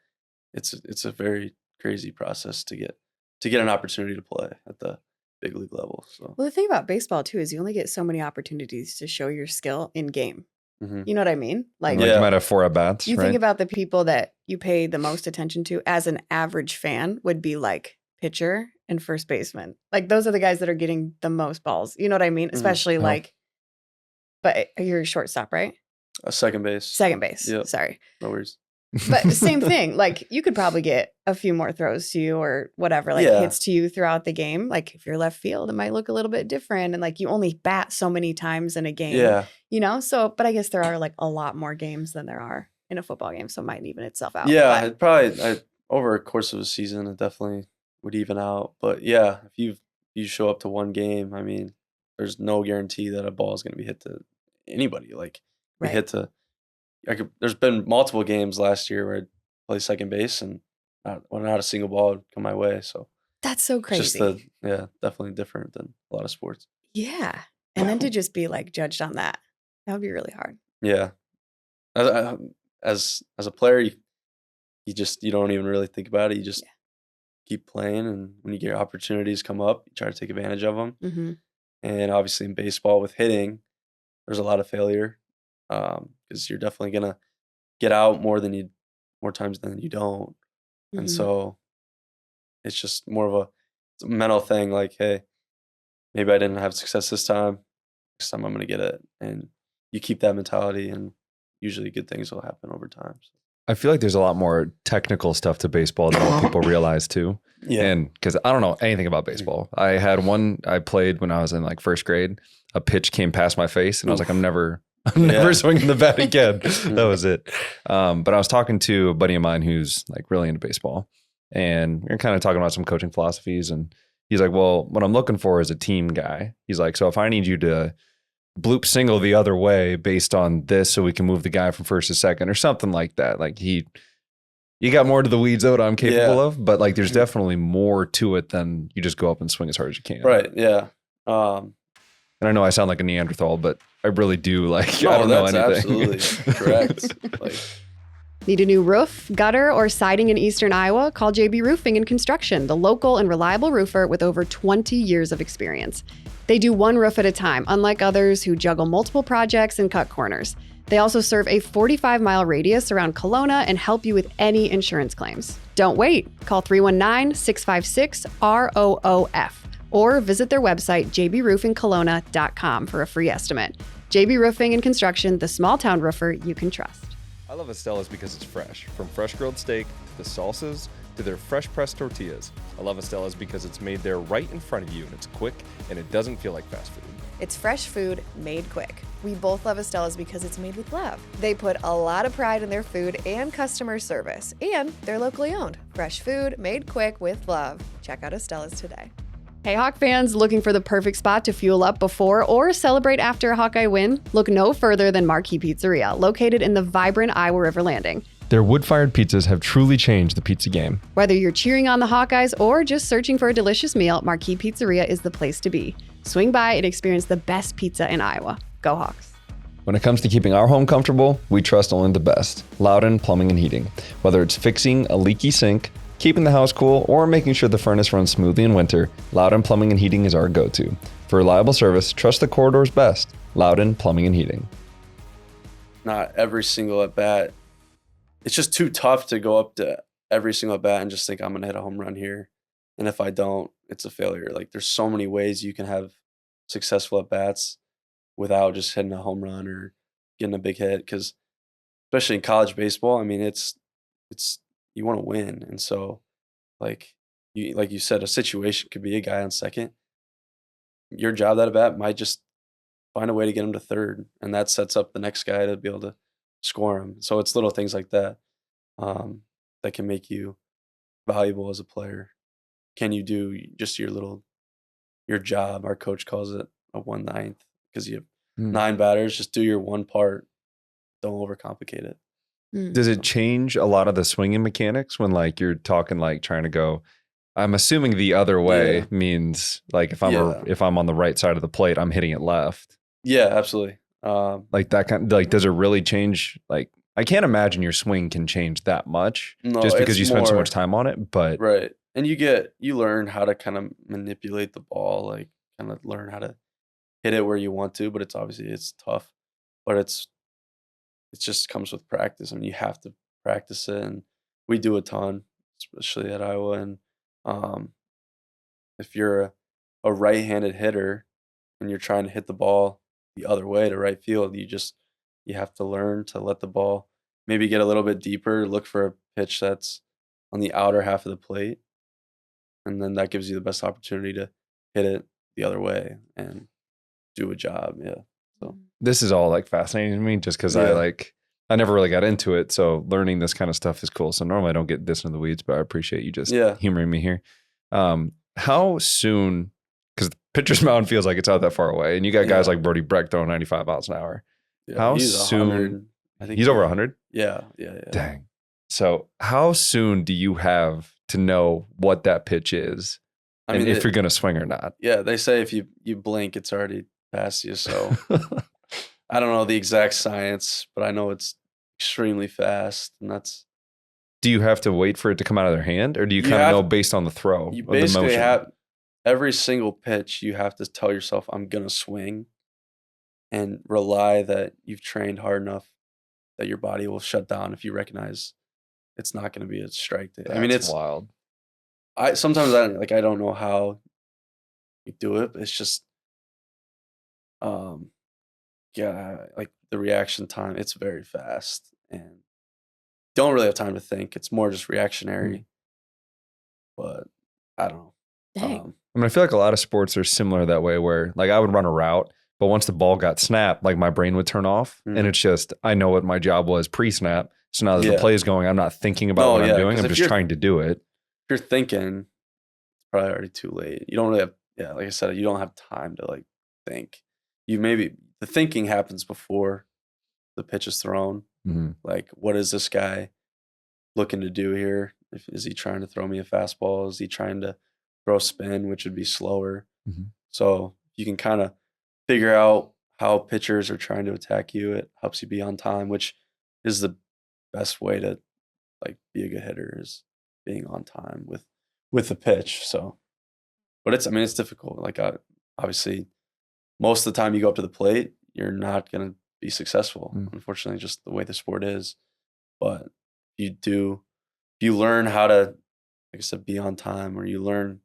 it's a very crazy process to get an opportunity to play at the big league level. So Well, the thing about baseball too is you only get so many opportunities to show your skill in game. mm-hmm. You know what I mean? Like you might have 4 at-bats, you right? think about the people that you pay the most attention to as an average fan would be like pitcher and first baseman. Like those are the guys that are getting the most balls. You know what I mean? Especially like, but you're a shortstop, right? Second base. Second base. Yep. Sorry. No worries. But same thing. Like you could probably get a few more throws to you or whatever, like hits to you throughout the game. Like if you're left field, it might look a little bit different. And like you only bat so many times in a game. Yeah. You know? So, but I guess there are like a lot more games than there are in a football game. So it might even itself out. Yeah. It probably, over a course of a season, it definitely would even out. But yeah, if you show up to one game, I mean, there's no guarantee that a ball is going to be hit to anybody. Like we hit to, there's been multiple games last year where I'd play second base and not a single ball would come my way. So that's so crazy. Just definitely different than a lot of sports. Yeah. And then to just be like judged on that would be really hard. Yeah. As a player, you don't even really think about it. You just keep playing, and when you get opportunities come up, you try to take advantage of them. Mm-hmm. And obviously in baseball with hitting, there's a lot of failure because you're definitely gonna get out more times than you don't. Mm-hmm. And so it's just more of a mental thing. Like, hey, maybe I didn't have success this time. Next time I'm gonna get it, and you keep that mentality, and usually good things will happen over time. So. I feel like there's a lot more technical stuff to baseball than what people realize too. Yeah. And because I don't know anything about baseball. I had one I played when I was in like first grade. A pitch came past my face and I was like, I'm never swinging the bat again. That was it. But I was talking to a buddy of mine who's like really into baseball, and we we're kind of talking about some coaching philosophies. And he's like, well, what I'm looking for is a team guy. He's like, so if I need you to bloop single the other way based on this so we can move the guy from first to second or something like that. Like you got more to the weeds of what I'm capable of, but like there's definitely more to it than you just go up and swing as hard as you can. Right. Yeah. And I know I sound like a Neanderthal, but I really do like, I don't know anything. Absolutely correct. Need a new roof, gutter, or siding in Eastern Iowa? Call JB Roofing and Construction, the local and reliable roofer with over 20 years of experience. They do one roof at a time, unlike others who juggle multiple projects and cut corners. They also serve a 45-mile radius around Kelowna and help you with any insurance claims. Don't wait. Call 319-656-ROOF or visit their website, jbroofingkelowna.com, for a free estimate. JB Roofing and Construction, the small-town roofer you can trust. I love Estella's because it's fresh. From fresh grilled steak, to salsas, to their fresh pressed tortillas. I love Estella's because it's made there right in front of you, and it's quick, and it doesn't feel like fast food. It's fresh food made quick. We both love Estella's because it's made with love. They put a lot of pride in their food and customer service, and they're locally owned. Fresh food made quick with love. Check out Estella's today. Hey Hawk fans, looking for the perfect spot to fuel up before or celebrate after a Hawkeye win? Look no further than Marquee Pizzeria, located in the vibrant Iowa River Landing. Their wood-fired pizzas have truly changed the pizza game. Whether you're cheering on the Hawkeyes or just searching for a delicious meal, Marquee Pizzeria is the place to be. Swing by and experience the best pizza in Iowa. Go Hawks. When it comes to keeping our home comfortable, we trust only the best. Loudon Plumbing and Heating. Whether it's fixing a leaky sink, keeping the house cool, or making sure the furnace runs smoothly in winter, Loudon Plumbing and Heating is our go-to. For reliable service, trust the corridors best. Loudon Plumbing and Heating. Not every single at bat. It's just too tough to go up to every single at bat and just think I'm going to hit a home run here. And if I don't, it's a failure. Like there's so many ways you can have successful at bats without just hitting a home run or getting a big hit. Because especially in college baseball, I mean, it's you want to win. And so like you said, a situation could be a guy on second. Your job that at bat might just find a way to get him to third. And that sets up the next guy to be able to score him. So it's little things like that that can make you valuable as a player. Can you do just your job? Our coach calls it a 1/9 because you have 9 batters. Just do your one part. Don't overcomplicate it. Does it change a lot of the swinging mechanics when like you're talking like trying to go? I'm assuming the other way means like if I'm on the right side of the plate, I'm hitting it left. Yeah, absolutely. Like that kind. Like, does it really change? Like, I can't imagine your swing can change that much just because you spend so much time on it. But right, and you learn how to kind of manipulate the ball, like kind of learn how to hit it where you want to. But it's tough, but it just comes with practice. I mean, you have to practice it, and we do a ton, especially at Iowa. And if you're a right-handed hitter and you're trying to hit the ball the other way to right field, you have to learn to let the ball maybe get a little bit deeper, look for a pitch that's on the outer half of the plate, and then that gives you the best opportunity to hit it the other way and do a job. Yeah. So this is all like fascinating to me just because I never really got into it. So learning this kind of stuff is cool. So normally I don't get this into the weeds, but I appreciate you just humoring me here. How soon, because the pitcher's mound feels like it's not that far away, and you got guys like Brody Breck throwing 95 miles an hour. Yeah, how he's soon? 100, I think he's over 100? Yeah. Dang. So how soon do you have to know what that pitch is and if you're going to swing or not? Yeah, they say if you blink, it's already past you. So I don't know the exact science, but I know it's extremely fast, and that's. Do you have to wait for it to come out of their hand, or do you kind of know based on the throw? You basically have every single pitch. You have to tell yourself, "I'm gonna swing," and rely that you've trained hard enough that your body will shut down if you recognize it's not going to be a strike. I mean, it's wild. I don't know how you do it, but it's just, like the reaction time. It's very fast and don't really have time to think. It's more just reactionary. But I don't know. Dang. I mean, I feel like a lot of sports are similar that way, where like I would run a route, but once the ball got snapped, like my brain would turn off, and it's just I know what my job was pre-snap. So now that the play is going, I'm not thinking about what I'm doing. I'm just trying to do it. If you're thinking, it's probably already too late. You don't really have, like I said, you don't have time to like think. The thinking happens before the pitch is thrown. Mm-hmm. Like, what is this guy looking to do here? Is he trying to throw me a fastball? Is he trying to throw spin, which would be slower? Mm-hmm. So you can kind of figure out how pitchers are trying to attack you. It helps you be on time, which is the best way to like be a good hitter, is being on time with the pitch. So, but it's difficult. Like obviously, most of the time you go up to the plate, you're not going to be successful. Unfortunately, just the way the sport is. But you learn how to, like I said, be on time, or you learn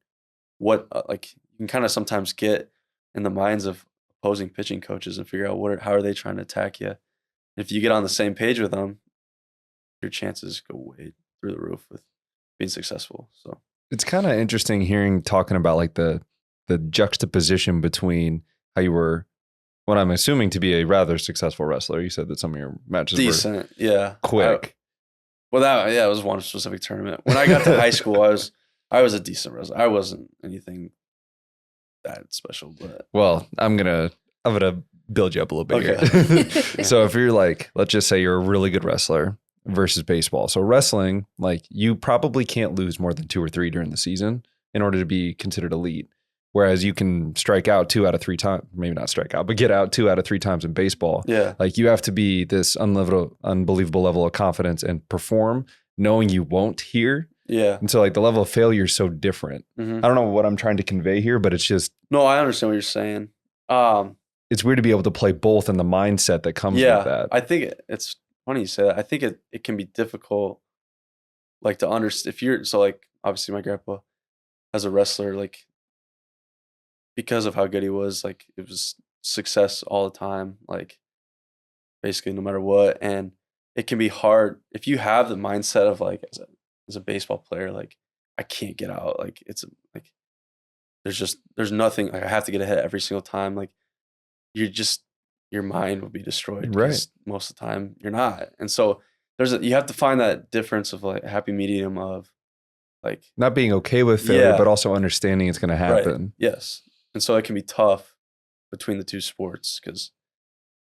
what like you can kind of sometimes get in the minds of opposing pitching coaches and figure out how are they trying to attack you. If you get on the same page with them, your chances go way through the roof with being successful. So it's kind of interesting talking about like the juxtaposition between how you were, what I'm assuming to be a rather successful wrestler. You said that some of your matches decent, were quick. It was one specific tournament. When I got to high school, I was a decent wrestler. I wasn't anything that special, but I'm gonna build you up a little bit here. So if you're like, let's just say you're a really good wrestler versus baseball. So wrestling, like you probably can't lose more than 2 or 3 during the season in order to be considered elite. Whereas you can strike out 2 out of 3 times, maybe not strike out, but get out 2 out of 3 times in baseball. Yeah. Like you have to be this unbelievable level of confidence and perform knowing you won't here. Yeah. And so like the level of failure is so different. Mhm. I don't know what I'm trying to convey here, but it's just, No, I understand what you're saying. it's weird to be able to play both in the mindset that comes with that. I think it's funny you say that. I think it can be difficult, like to understand if you're so like obviously my grandpa as a wrestler, like because of how good he was, like it was success all the time, like basically no matter what. And it can be hard if you have the mindset of like as a baseball player, like I can't get out. Like it's like there's nothing, like I have to get a hit every single time. Like your mind will be destroyed. Right. Because most of the time you're not. And so you have to find that difference of like a happy medium of like Not being okay with failure, Yeah. but also understanding it's going to happen. Right. Yes. And so it can be tough between the two sports because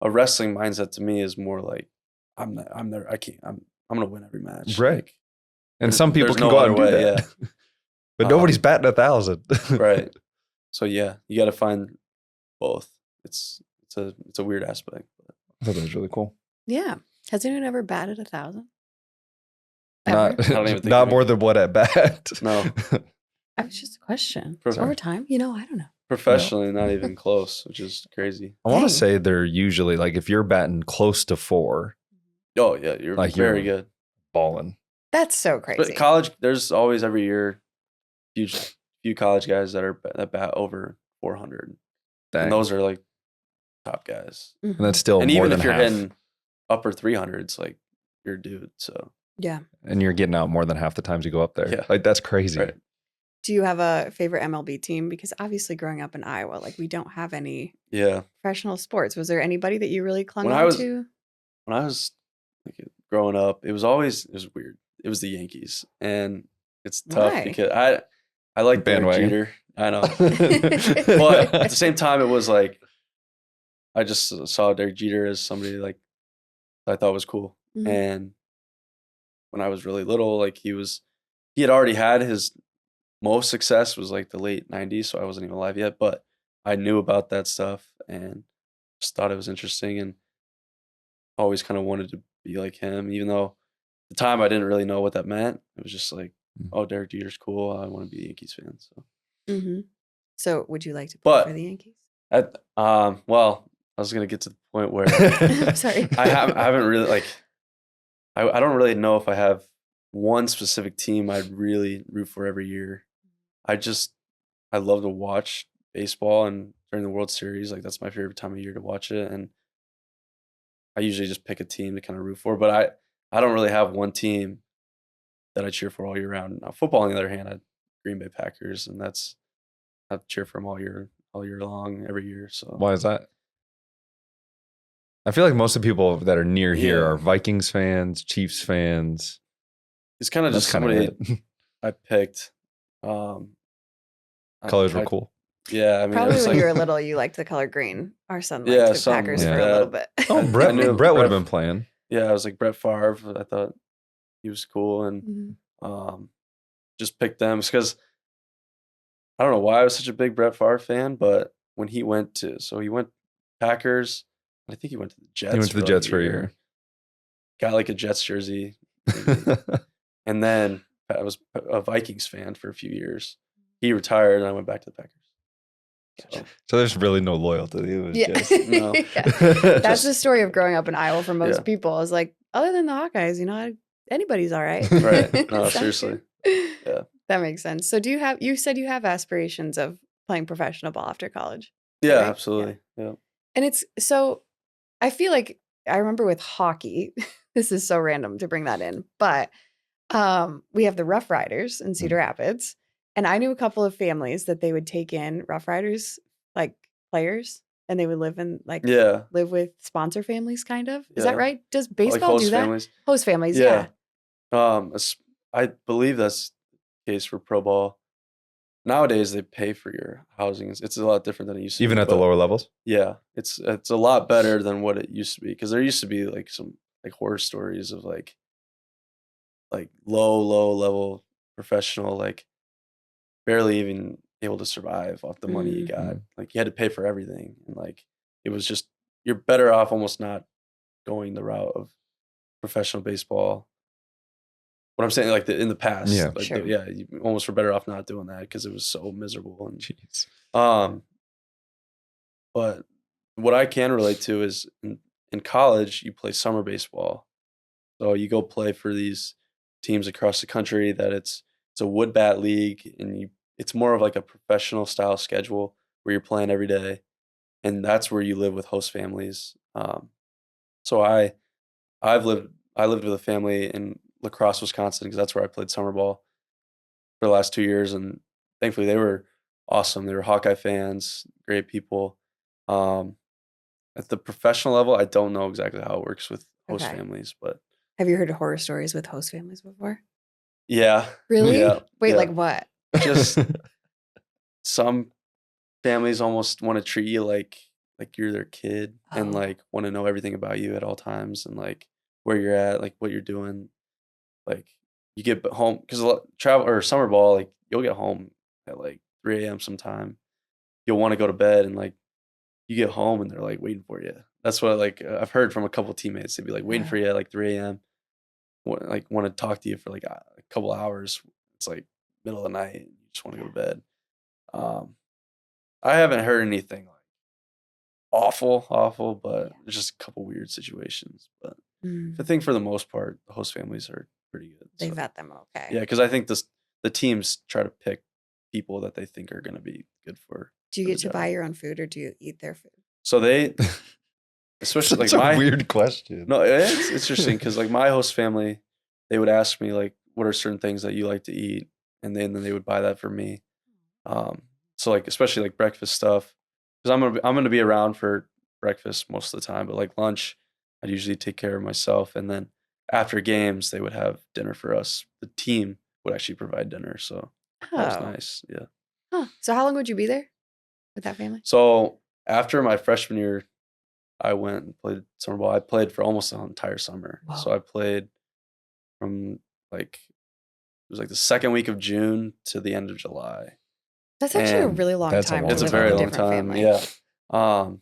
a wrestling mindset to me is more like I'm gonna win every match. Right. Like, And some people there's can no go out other and do way, that. But nobody's batting 1,000. right. So yeah, you got to find both. It's a weird aspect. I thought that was really cool. Yeah. Has anyone ever batted 1,000? Not, I don't even think not we- more than what at bat. No. That was just a question. Sorry. Over time, I don't know. Professionally, not even close, which is crazy. I want to Dang. say they're usually like if you're batting close to 4, Oh yeah, you're Like very you're- good. balling. That's so crazy. But college, there's always every year few college guys that bat over 400, Dang. and those are like top guys. Mhm. And that's still And more even than if you're half. hitting upper 300s, like you're a dude. So Yeah. And you're getting out more than half the times you go up there. Yeah. Like that's crazy. Right. Do you have a favorite MLB team? Because obviously growing up in Iowa, like we don't have any yeah, professional sports. Was there anybody that you really clung When on I was- to? when I was like growing up, it was weird. It was the Yankees, and it's tough Why? because I like Derek Bandwagon. Jeter. I know, but at the same time, it was like I just saw Derek Jeter as somebody like I thought was cool. Mhm. And when I was really little, like he had already had his most success was like the late 90s, so I wasn't even alive yet, but I knew about that stuff and just thought it was interesting and always kind of wanted to be like him, even though at the time I didn't really know what that meant. It was just like, oh, Derek Jeter's cool. I want to be a Yankees fan. So Mhm. So would you like to play But- for the Yankees? well, I was gonna get to the point where I'm sorry. I haven't really like I don't really know if I have one specific team I'd really root for every year. I love to watch baseball and during the World Series, like that's my favorite time of year to watch it. And I usually just pick a team to kind of root for, but I don't really have one team that I cheer for all year round. Now, football, on the other hand, I Green Bay Packers, and I cheer for them all year long, every year. So Why is that? I feel like most of the people that are near here Yeah. are Vikings fans, Chiefs fans. it's kind of That's just kind of somebody it. I picked. Colors were I- cool. Yeah, I mean, it Probably was when like, you were little, you liked the color green. Our son liked Yeah, the something Packers like for a that. little bit. Oh, I Brett knew would have Brett- been playing. yeah, I was like Brett Favre. I thought he was cool, and Mhm. just picked them because I don't know why I was such a big Brett Favre fan, but when he went Packers, I think he went to the Jets. He went to the like Jets for a year. Got like a Jets jersey, and then I was a Vikings fan for a few years. He retired, and I went back to the Packers. So, So there's really no loyalty. It was Yeah. just, No. Yeah. That's just- the story of growing up in Iowa for most Yeah. people. Is like, other than the Hawkeyes, anybody's all right. Right. No, Sounds seriously. good. Yeah. That makes sense. So you said you have aspirations of playing professional ball after college. Yeah, Right? absolutely. Yeah. And I feel like I remember with hockey, this is so random to bring that in, but we have the Rough Riders in Cedar Rapids. And I knew a couple of families that they would take in Rough Riders, like players, and they would live Yeah. live with sponsor families, kind of. Is that Yeah. right? Does Like baseball host do that? families. Host families, yeah. I believe that's the case for pro ball. Nowadays, they pay for your housing. It's a lot different than it used to even be. at the but lower levels. Yeah, it's a lot better than what it used to be because there used to be like some like horror stories of like like low level professional, like barely even able to survive off the money you got. Like you had to pay for everything, and like it was just you're better off almost not going the route of professional baseball. What I'm saying, like in the past, Yeah. like Sure. you almost were better off not doing that because it was so miserable. And Jeez. but what I can relate to is in college you play summer baseball, so you go play for these teams across the country. That it's a wood bat league, and it's more of like a professional style schedule where you're playing every day, and that's where you live with host families. So I lived with a family in La Crosse, Wisconsin, because that's where I played summer ball for the last 2 years, and thankfully they were awesome. They were Hawkeye fans, great people. Um, at the professional level, I don't know exactly how it works with host Okay. families, but Have you heard horror stories with host families before? yeah, Really? yeah, Wait, yeah. like what? Just some families almost want to treat you like you're their kid, and Oh. like want to know everything about you at all times, and like where you're at, like what you're doing. Like you get home because travel or summer ball, like you'll get home at like 3 a.m. sometime. You'll want to go to bed, and like you get home and they're like waiting for you. That's what like I've heard from a couple teammates. They'd be like waiting for you at like 3 a.m. Like want to talk to you for like a couple hours. It's like middle of the night. You just want to go to bed. I haven't heard anything like awful, but there's just a couple weird situations. But I think for the most part, the host families are pretty good. They So, vet them okay. yeah, because I think the teams try to pick people that they think are going to be good for. Do you for get the to job. buy your own food, or do you eat their food? So they, especially Such like a weird question. No, it's interesting because like my host family, they would ask me like, "What are certain things that you like to eat?" And then they would buy that for me. So like especially like breakfast stuff, because I'm gonna be around for breakfast most of the time, but like lunch, I'd usually take care of myself, and then after games, they would have dinner for us. The team would actually provide dinner, so that was Oh. nice. Yeah. Huh. So how long would you be there with that family? So after my freshman year, I went and played summer ball. I played for almost the entire summer. So Whoa. I played from like it was like the second week of June to the end of July. That's actually a And really long that's a time long to It's a live very with a long different time. family. Yeah.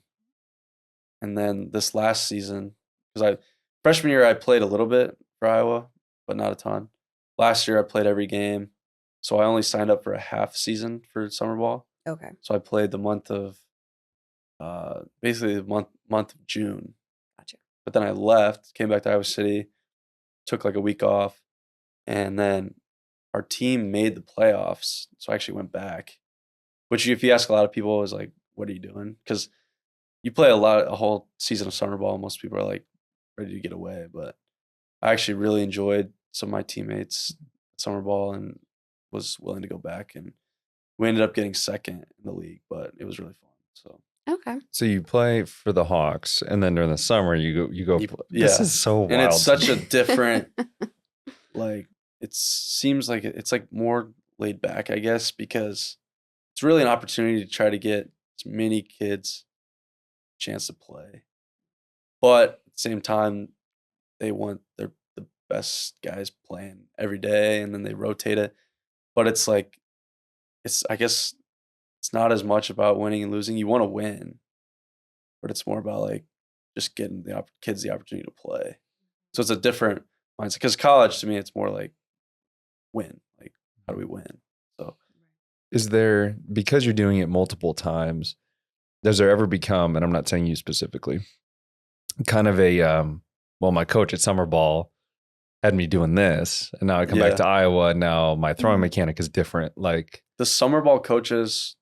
And then this last season, because freshman year I played a little bit for Iowa, but not a ton. Last year I played every game. So I only signed up for a half season for summer ball. Okay. So I played the month of basically the month of June. Gotcha. But then I left, came back to Iowa City, took like a week off, and then our team made the playoffs. So I actually went back. Which if you ask a lot of people is like, what are you doing? Because you play a whole season of summer ball, most people are like ready to get away. But I actually really enjoyed some of my teammates at summer ball and was willing to go back, and we ended up getting second in the league, but it was really fun. So Okay. So you play for the Hawks, and then during the summer you go. You- This yeah. is so wild. and it's to such me. a different like it seems like it's like more laid back, I guess, because it's really an opportunity to try to get as many kids a chance to play. But at the same time, they want the best guys playing every day, and then they rotate it. But it's like I guess it's not as much about winning and losing. You want to win, but it's more about like just getting the kids the opportunity to play. So it's a different mindset. Because college to me, it's more like win. Like how do we win? So Is there, because you're doing it multiple times, does there ever become, and I'm not saying you specifically, kind of a well, my coach at summer ball had me doing this, and now I come back Yeah. to Iowa, and now my throwing mechanic is different. Like, the summer ball coaches,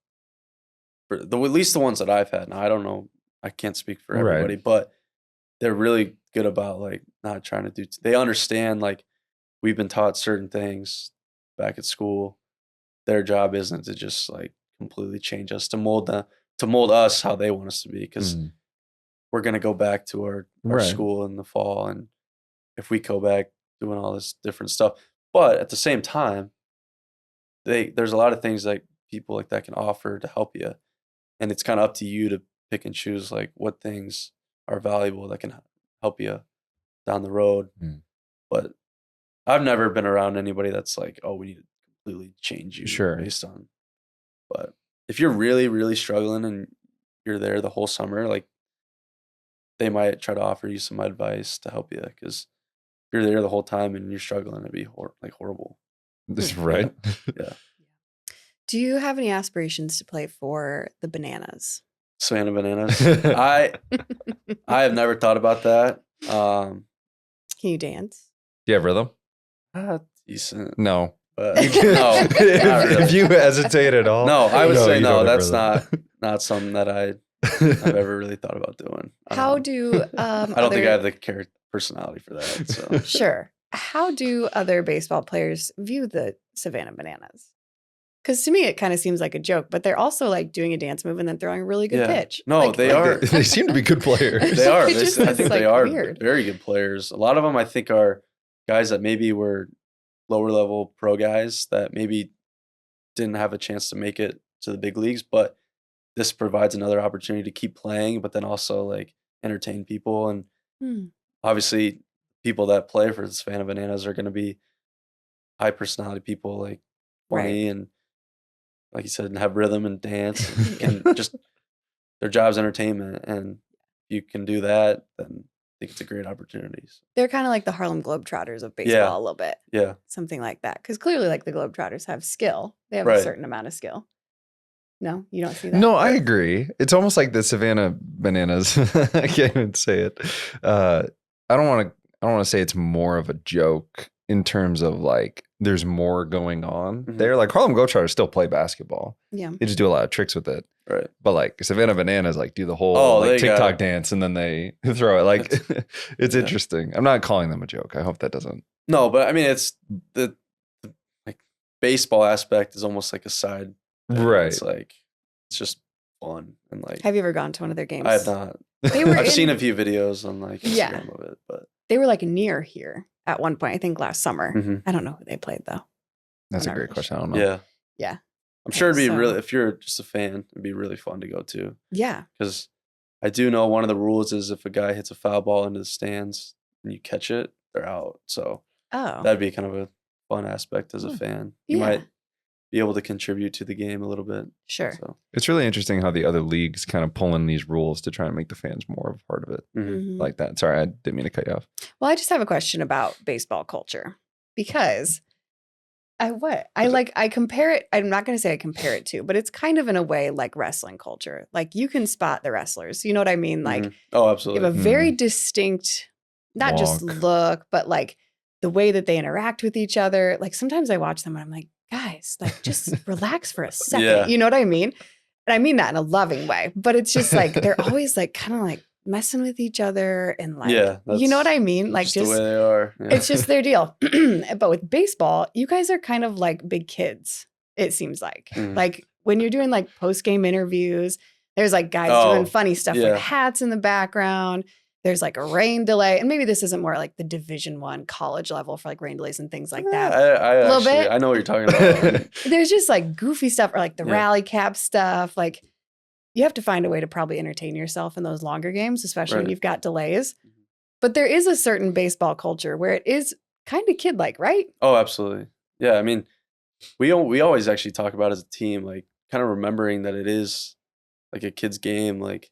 at least the ones that I've had. Now I don't know. I can't speak for Right. everybody, but they're really good about like not trying to do. They understand like we've been taught certain things back at school. Their job isn't to just like completely change us to mold us how they want us to be, because we're gonna go back to our Right. school in the fall, and if we go back doing all this different stuff, but at the same time, there's a lot of things like people like that can offer to help you, and it's kind of up to you to pick and choose like what things are valuable that can help you down the road. Mm. But I've never been around anybody that's like, oh, we need to completely change you Sure. based on. But if you're really, really struggling and you're there the whole summer, like they might try to offer you some advice to help you because you're there the whole time and you're struggling, it'd be horrible. That's right. Yeah. Do you have any aspirations to play for the Bananas? Savannah Bananas. I have never thought about that. Can you dance? Do you have rhythm? Decent. No. But No. not really. If you hesitate at all. No, I would say you no. don't have That's rhythm. not something that I've ever really thought about doing. How do I don't think I have the personality for that. So Sure. How do other baseball players view the Savannah Bananas? Because to me, it kind of seems like a joke, but they're also like doing a dance move and then throwing a really good pitch. No, Like, they are. They seem to be good players. They are. It just I is, think like, they are weird. very good players. A lot of them, I think, are guys that maybe were lower level pro guys that maybe didn't have a chance to make it to the big leagues, but this provides another opportunity to keep playing, but then also like entertain people. And obviously, people that play for the Savannah Bananas are going to be high personality people, like funny and like you said, and have rhythm and dance and just their job's entertainment. And if you can do that, then I think it's a great opportunity. So, They're kind of like the Harlem Globetrotters of baseball a little bit. yeah. Something like that. Because clearly, like the Globetrotters have skill. They have a Right. certain amount of skill. No, you don't see that? No, I agree. It's almost like the Savannah Bananas. I can't even say it. I don't want to say it's more of a joke in terms of like there's more going on. Mhm. They're like Harlem Globetrotters still play basketball. Yeah. They just do a lot of tricks with it. Right. But like Savannah Bananas like do the whole They like got TikTok it. dance and then they throw it. Like it's Yeah. interesting. I'm not calling them a joke. I hope that doesn't. No, but I mean, it's the like baseball aspect is almost like a side thing. Right. It's like it's just fun and like Have you ever gone to one of their games? I have not. They were I've seen in- a few videos on like Instagram Yeah. of it, but They were like near here at one point, I think last summer. Mhm. I don't know who they played though. That's a I'm not great really question. I sure. don't know. yeah, Yeah. I'm sure it'd be So- really if you're just a fan, it'd be really fun to go to Yeah. because I do know one of the rules is if a guy hits a foul ball into the stands and you catch it, they're out. So Oh. that'd be kind of a fun aspect as a fan. You Yeah. might be able to contribute to the game a little bit. Sure. So It's really interesting how the other leagues kind of pull in these rules to try and make the fans more of a part of it. Mhm. Like that. Sorry, I didn't mean to cut you off. Well, I just have a question about baseball culture because I compare it. I'm not going to say I compare it to, but it's kind of in a way like wrestling culture. Like you can spot the wrestlers. You know what I mean? Like Mhm. Oh, you absolutely. have a very distinct, not just Walk. look, but like the way that they interact with each other. Like sometimes I watch them and I'm like, guys, like just relax for a second. Yeah. You know what I mean? And I mean that in a loving way, but it's just like they're always like kind of like messing with each other and like, Yeah, you know what that's I mean? Like just the way they are. Yeah. it's just their deal. But with baseball, you guys are kind of like big kids, it seems like. Mhm. Like when you're doing like post-game interviews, there's like guys Oh, doing funny stuff yeah. with hats in the background. There's like a rain delay. And maybe this isn't more like the Division I college level for like rain delays and things like that. I little actually, bit. I know what you're talking about. There's just like goofy stuff or like the Yeah. rally cap stuff. Like you have to find a way to probably entertain yourself in those longer games, especially when Right. you've got delays. But there is a certain baseball culture where it is kind of kid-like, right? Oh, absolutely. Yeah, I mean, we always actually talk about as a team, like kind of remembering that it is like a kid's game, like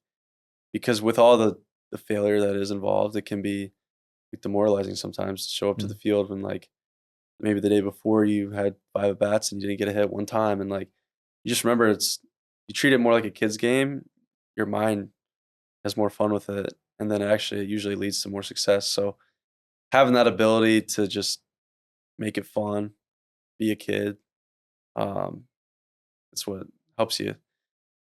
because with all the failure that is involved, it can be like, demoralizing sometimes to show up to the field when like maybe the day before you had 5 at bats and you didn't get a hit one time, and like you just remember you treat it more like a kid's game. Your mind has more fun with it, and then it usually leads to more success. So having that ability to just make it fun, be a kid, it's what helps you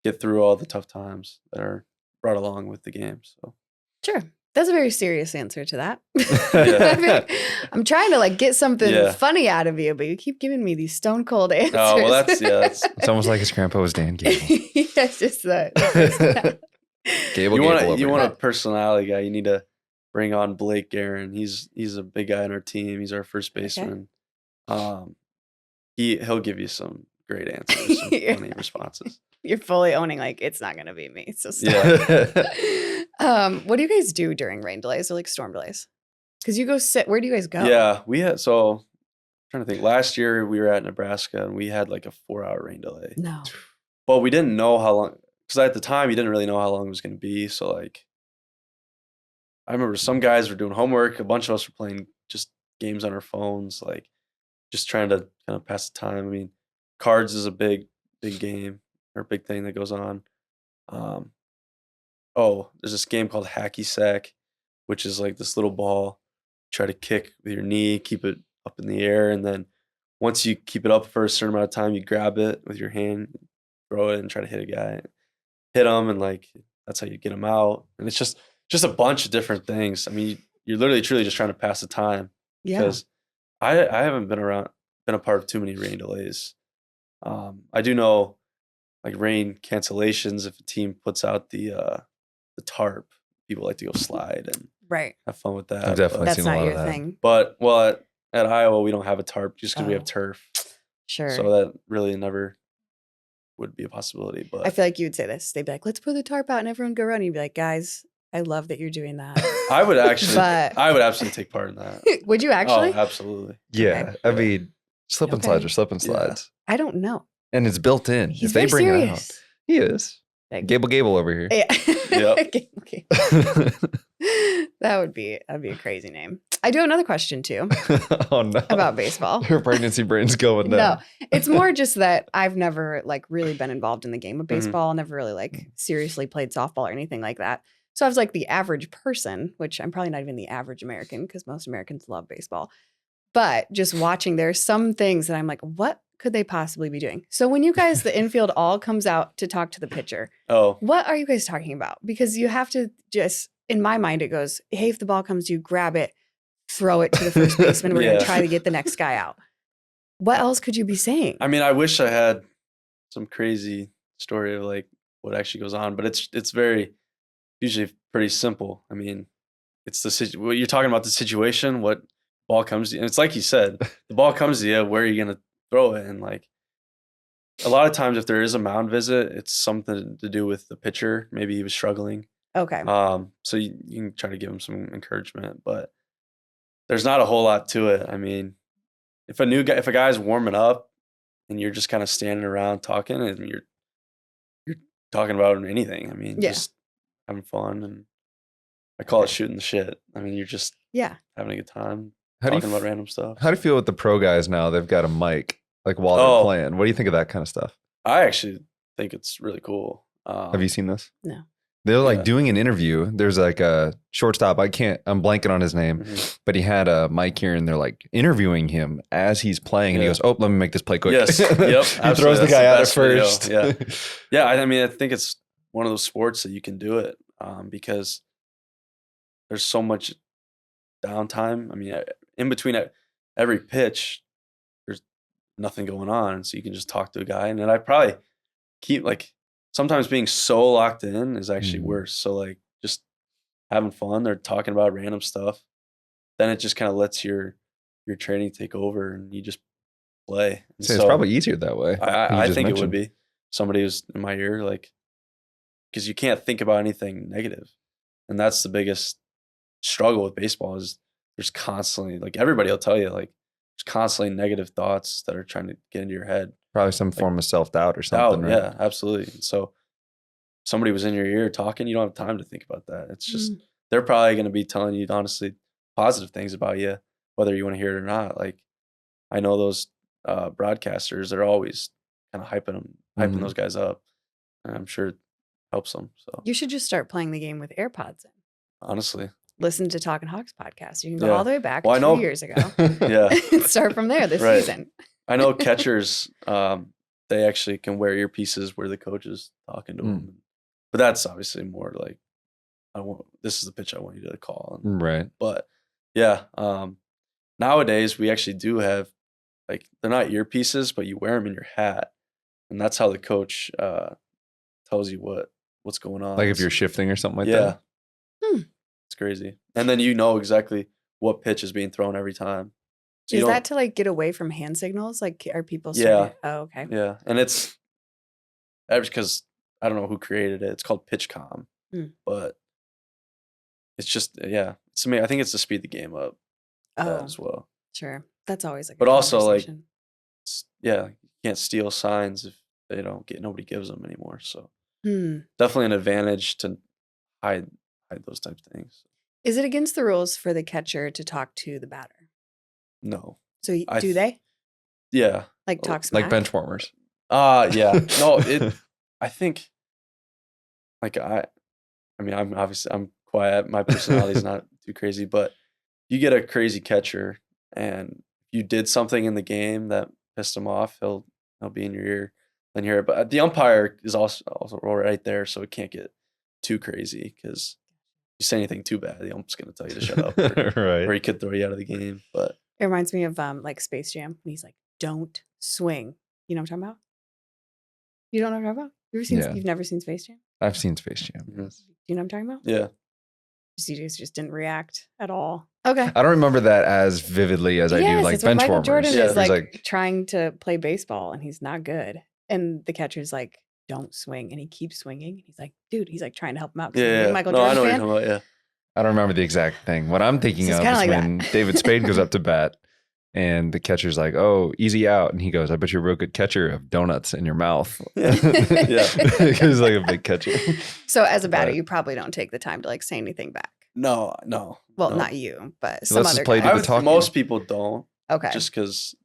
get through all the tough times that are brought along with the game. So Sure. That's a very serious answer to that. Yeah. I feel like I'm trying to like get something Yeah. funny out of you, but you keep giving me these stone cold answers. oh well, that's It's almost like his grandpa was Dan Gable. It's just the Gable you Gable want over you here. want a personality guy. You need to bring on Blake Guerin. He's a big guy on our team. He's our first baseman. He'll give you some great answers, some Yeah. funny responses. You're fully owning like it's not gonna be me. So stop. Yeah. What do you guys do during rain delays or like storm delays? Because you go sit. Where do you guys go? Yeah, we had, so I'm trying to think. Last year we were at Nebraska and we had like a 4-hour rain delay. No. But we didn't know how long, because at the time you didn't really know how long it was going to be. So like, I remember some guys were doing homework. A bunch of us were playing just games on our phones, like just trying to kind of pass the time. I mean, cards is a big game or big thing that goes on. There's this game called Hacky Sack, which is like this little ball. Try to kick with your knee, keep it up in the air, and then once you keep it up for a certain amount of time, you grab it with your hand, throw it, and try to hit a guy, hit them, and like that's how you get them out. And it's just a bunch of different things. I mean, you're literally truly just trying to pass the time. Yeah. Because I haven't been a part of too many rain delays. I do know like rain cancellations. If a team puts out the tarp, people like to go slide and Right. have fun with that. I've definitely That's seen a not lot your of that. thing. But at Iowa we don't have a tarp just because we have turf, Sure. so that really never would be a possibility. But I feel like you would say this. They'd be like, let's put the tarp out and everyone go run. And you'd be like, guys, I love that you're doing that. I would But- absolutely take part in that. Would you actually? Oh, absolutely. Yeah. I mean, slip and Okay. slides are slip and Yeah. slides. I don't know. And it's built in. He's if they very bring it serious. out. He is. Like- Gable over here. Yeah. Yep. Okay. That'd be a crazy name. I do have another question too Oh no. about baseball. Her pregnancy brain's going down. No, it's more just that I've never like really been involved in the game of Mhm. baseball, never really like seriously played softball or anything like that. So I was like the average person, which I'm probably not even the average American because most Americans love baseball. But just watching, there's some things that I'm like, what could they possibly be doing? So when you guys, the infield all comes out to talk to the pitcher, Oh, what are you guys talking about? Because you have to just, in my mind, it goes, hey, if the ball comes to you, grab it, throw it to the first baseman. We're going Yeah. to try to get the next guy out. What else could you be saying? I mean, I wish I had some crazy story of like what actually goes on, but it's very usually pretty simple. I mean, it's what you're talking about, the situation, what ball comes to you. And it's like you said, the ball comes to you, where are you going to throw it? And like a lot of times if there is a mound visit, it's something to do with the pitcher. Maybe he was struggling. Okay. So you can try to give him some encouragement, but there's not a whole lot to it. I mean, if a guy's warming up and you're just kind of standing around talking and you're talking about anything, I mean, Yeah. just having fun, and I call it shooting the shit. I mean, you're just Yeah. having a good time How do you talking about random stuff. How do you feel with the pro guys now? They've got a mic like while Oh. they're playing. What do you think of that kind of stuff? I actually think it's really cool. Have you seen this? No. They're like Yeah. doing an interview. There's like a shortstop. I'm blanking on his name, Mhm. but he had a mic here and they're like interviewing him as he's playing. And he Yeah. goes, oh, let me make this play quick. Yes. Yep. He Absolutely. throws the That's guy out at best video. first. Yeah. Yeah. I mean, I think it's one of those sports that you can do it because there's so much downtime. I mean, in between every pitch, there's nothing going on. So you can just talk to a guy. And then I probably keep like, sometimes being so locked in is actually Mhm. worse. So like just having fun, they're talking about random stuff. Then it just kind of lets your training take over and you just play. And So it's probably easier that way. I think it would be. Somebody who's in my ear, like, because you can't think about anything negative. And that's the biggest struggle with baseball is there's constantly, like everybody will tell you, like there's constantly negative thoughts that are trying to get into your head. Probably some form of self-doubt or something, right? Yeah, absolutely. And so somebody was in your ear talking, you don't have time to think about that. It's just, they're probably going to be telling you honestly positive things about you, whether you want to hear it or not. Like I know those broadcasters, they're always kind of hyping Mhm. those guys up. And I'm sure it helps them. So You should just start playing the game with AirPods in. honestly, Listen to Talkin' Hawks podcast. You can go Yeah. all the way back Well, I 2 know- years ago. yeah. and start from there this Right. season. I know catchers, they actually can wear earpieces where the coach is talking to them. But that's obviously more like, this is the pitch I want you to call. Right. But yeah, nowadays we actually do have, like, they're not earpieces, but you wear them in your hat. And that's how the coach tells you what's going on. Like if you're shifting or something like yeah. that. It's crazy. And then you know exactly what pitch is being thrown every time. So you Is don't- that to like get away from hand signals? Like are people Yeah. starting? Oh, okay. Yeah, and it's because I don't know who created it. It's called PitchCom, Mm. but it's just I to me, I think it's to speed the game up Oh, as well. sure. That's always like. But a also, like, conversation. Yeah, you can't steal signs if nobody gives them anymore. So Hmm. definitely an advantage to hide those types of things. Is it against the rules for the catcher to talk to the batter? No. So I do th- they Yeah. like talk smack? Like bench warmers. Yeah. No, I think like I mean, I'm quiet. My personality's not too crazy, but you get a crazy catcher and you did something in the game that pissed him off, he'll be in your ear and hear it. But the umpire is also right there, so it can't get too crazy because you say anything too bad, the ump's gonna tell you to shut up, or Right. he could throw you out of the game. But It reminds me of like Space Jam when he's like, "Don't swing." You know what I'm talking about? You don't know what I'm talking about? Yeah. You've never seen Space Jam? I've seen Space Jam. Mhm. Do you know what I'm talking about? yeah, CJs just didn't react at all. Okay. I don't remember that as vividly as I do Yes, like it's when bench Michael warmers. Jordan Yeah. is He's like trying to play baseball and he's not good. And the catcher's like, "Don't swing." And he keeps swinging. He's like, dude, he's like trying to help him out. 'cause he's a big yeah. Michael No, I Jordan know what fan. you're talking about. Yeah. I don't remember the exact thing. What I'm thinking So it's of kinda is like when David Spade goes up to bat and the catcher's like, "Oh, easy out." And he goes, "I bet you're a real good catcher of donuts in your mouth." Yeah. He's like a big catcher. So as a batter, But- you probably don't take the time to like say anything back. No. Well, no. not you, but So some let's other just play guy. to the talking. Most people don't, Okay. just because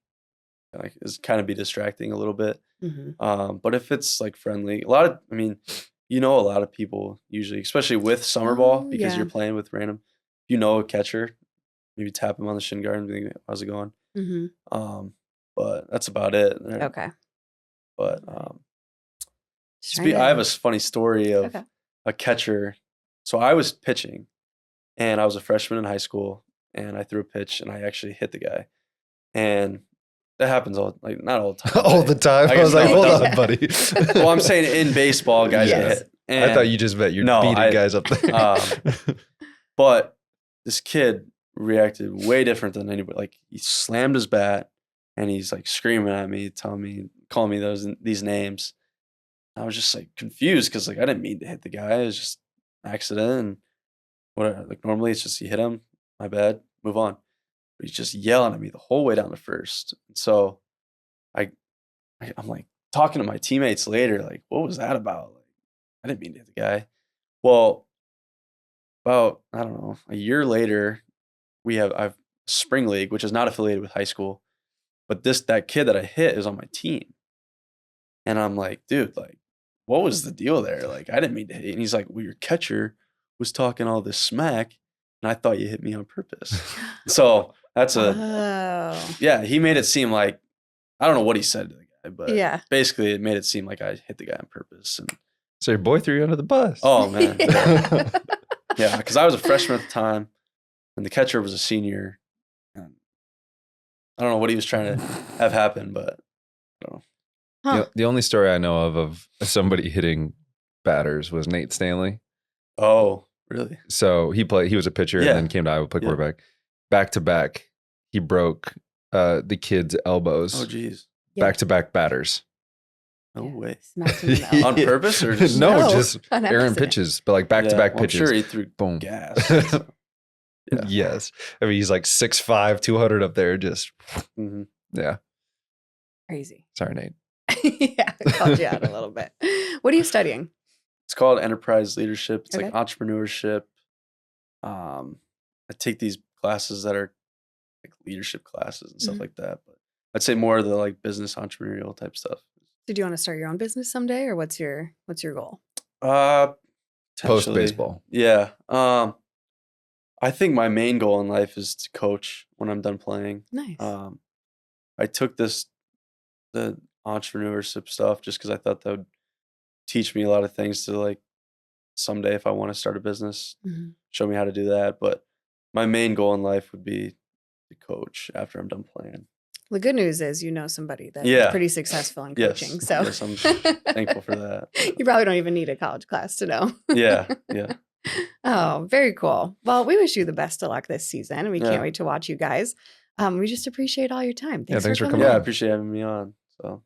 it's kind of be distracting a little bit. Mhm. But if it's like friendly, a lot of people usually, especially with summer ball, Oh, because yeah. you're playing with random, a catcher, maybe tap him on the shin guard and be like, "How's it going?" Mhm. But that's about it. Okay. But Just trying I have a to- funny story of Okay. a catcher. So I was pitching, and I was a freshman in high school, and I threw a pitch, and I actually hit the guy, and that happens not all the time. All but the time. I I guess was like, no, it "Hold doesn't. on, buddy." Well, I'm saying in baseball, guys get Yes. hit. I And, thought you just meant you're No, beating I- guys up there. but this kid reacted way different than anybody. Like, he slammed his bat, and he's like screaming at me, calling me these names. I was just like confused because like I didn't mean to hit the guy. It was just an accident. And whatever. Like normally it's just you hit him, my bad, move on. But he's just yelling at me the whole way down to first. And so I'm like talking to my teammates later, like, what was that about? Like, I didn't mean to hit the guy. Well, about, I don't know, a year later, I've spring league, which is not affiliated with high school, but that kid that I hit is on my team. And I'm like, dude, like, what was the deal there? Like, I didn't mean to hit you. And he's like, well, your catcher was talking all this smack, and I thought you hit me on purpose. So that's Oh. he made it seem like, I don't know what he said to the guy, but Yeah. basically it made it seem like I hit the guy on purpose. And So your boy threw you under the bus. oh man, Yeah. yeah, because I was a freshman at the time, and the catcher was a senior. And I don't know what he was trying to have happen, but I don't know. Huh. The only story I know of somebody hitting batters was Nate Stanley. Oh, really? So he was a pitcher Yeah. and then came to Iowa, play Yeah. quarterback. Back to back, he broke the kid's elbows. Oh, geez. Yeah. Back to back batters. No way. Smacked him in the elbow. On purpose or just no, just on errant accident. pitches, but like back to back well, pitches. I'm sure he threw Boom. gas. So, yeah. Yes. I mean, he's like 6'5", 200 up there. Just, hmm yeah. Crazy. Sorry, Nate. Yeah, I called you out a little bit. What are you studying? It's called enterprise leadership. It's like Okay. entrepreneurship. I take these classes that are like leadership classes and stuff Mhm. like that. But I'd say more of the like business entrepreneurial type stuff. Did you want to start your own business someday, or what's your goal? Post Potentially. baseball. Yeah. I think my main goal in life is to coach when I'm done playing. Nice. I took the entrepreneurship stuff just because I thought that would teach me a lot of things to like someday if I want to start a business, Mhm. show me how to do that. But my main goal in life would be to coach after I'm done playing. The good news is you know somebody that's Yeah. pretty successful in Yes. coaching. So Yes, I'm thankful for that. You probably don't even need a college class to know. Yeah. Yeah. Oh, very cool. Well, we wish you the best of luck this season, and we Yeah. can't wait to watch you guys. We just appreciate all your time. Yeah, thanks for coming coming Yeah. I on. appreciate having me on. So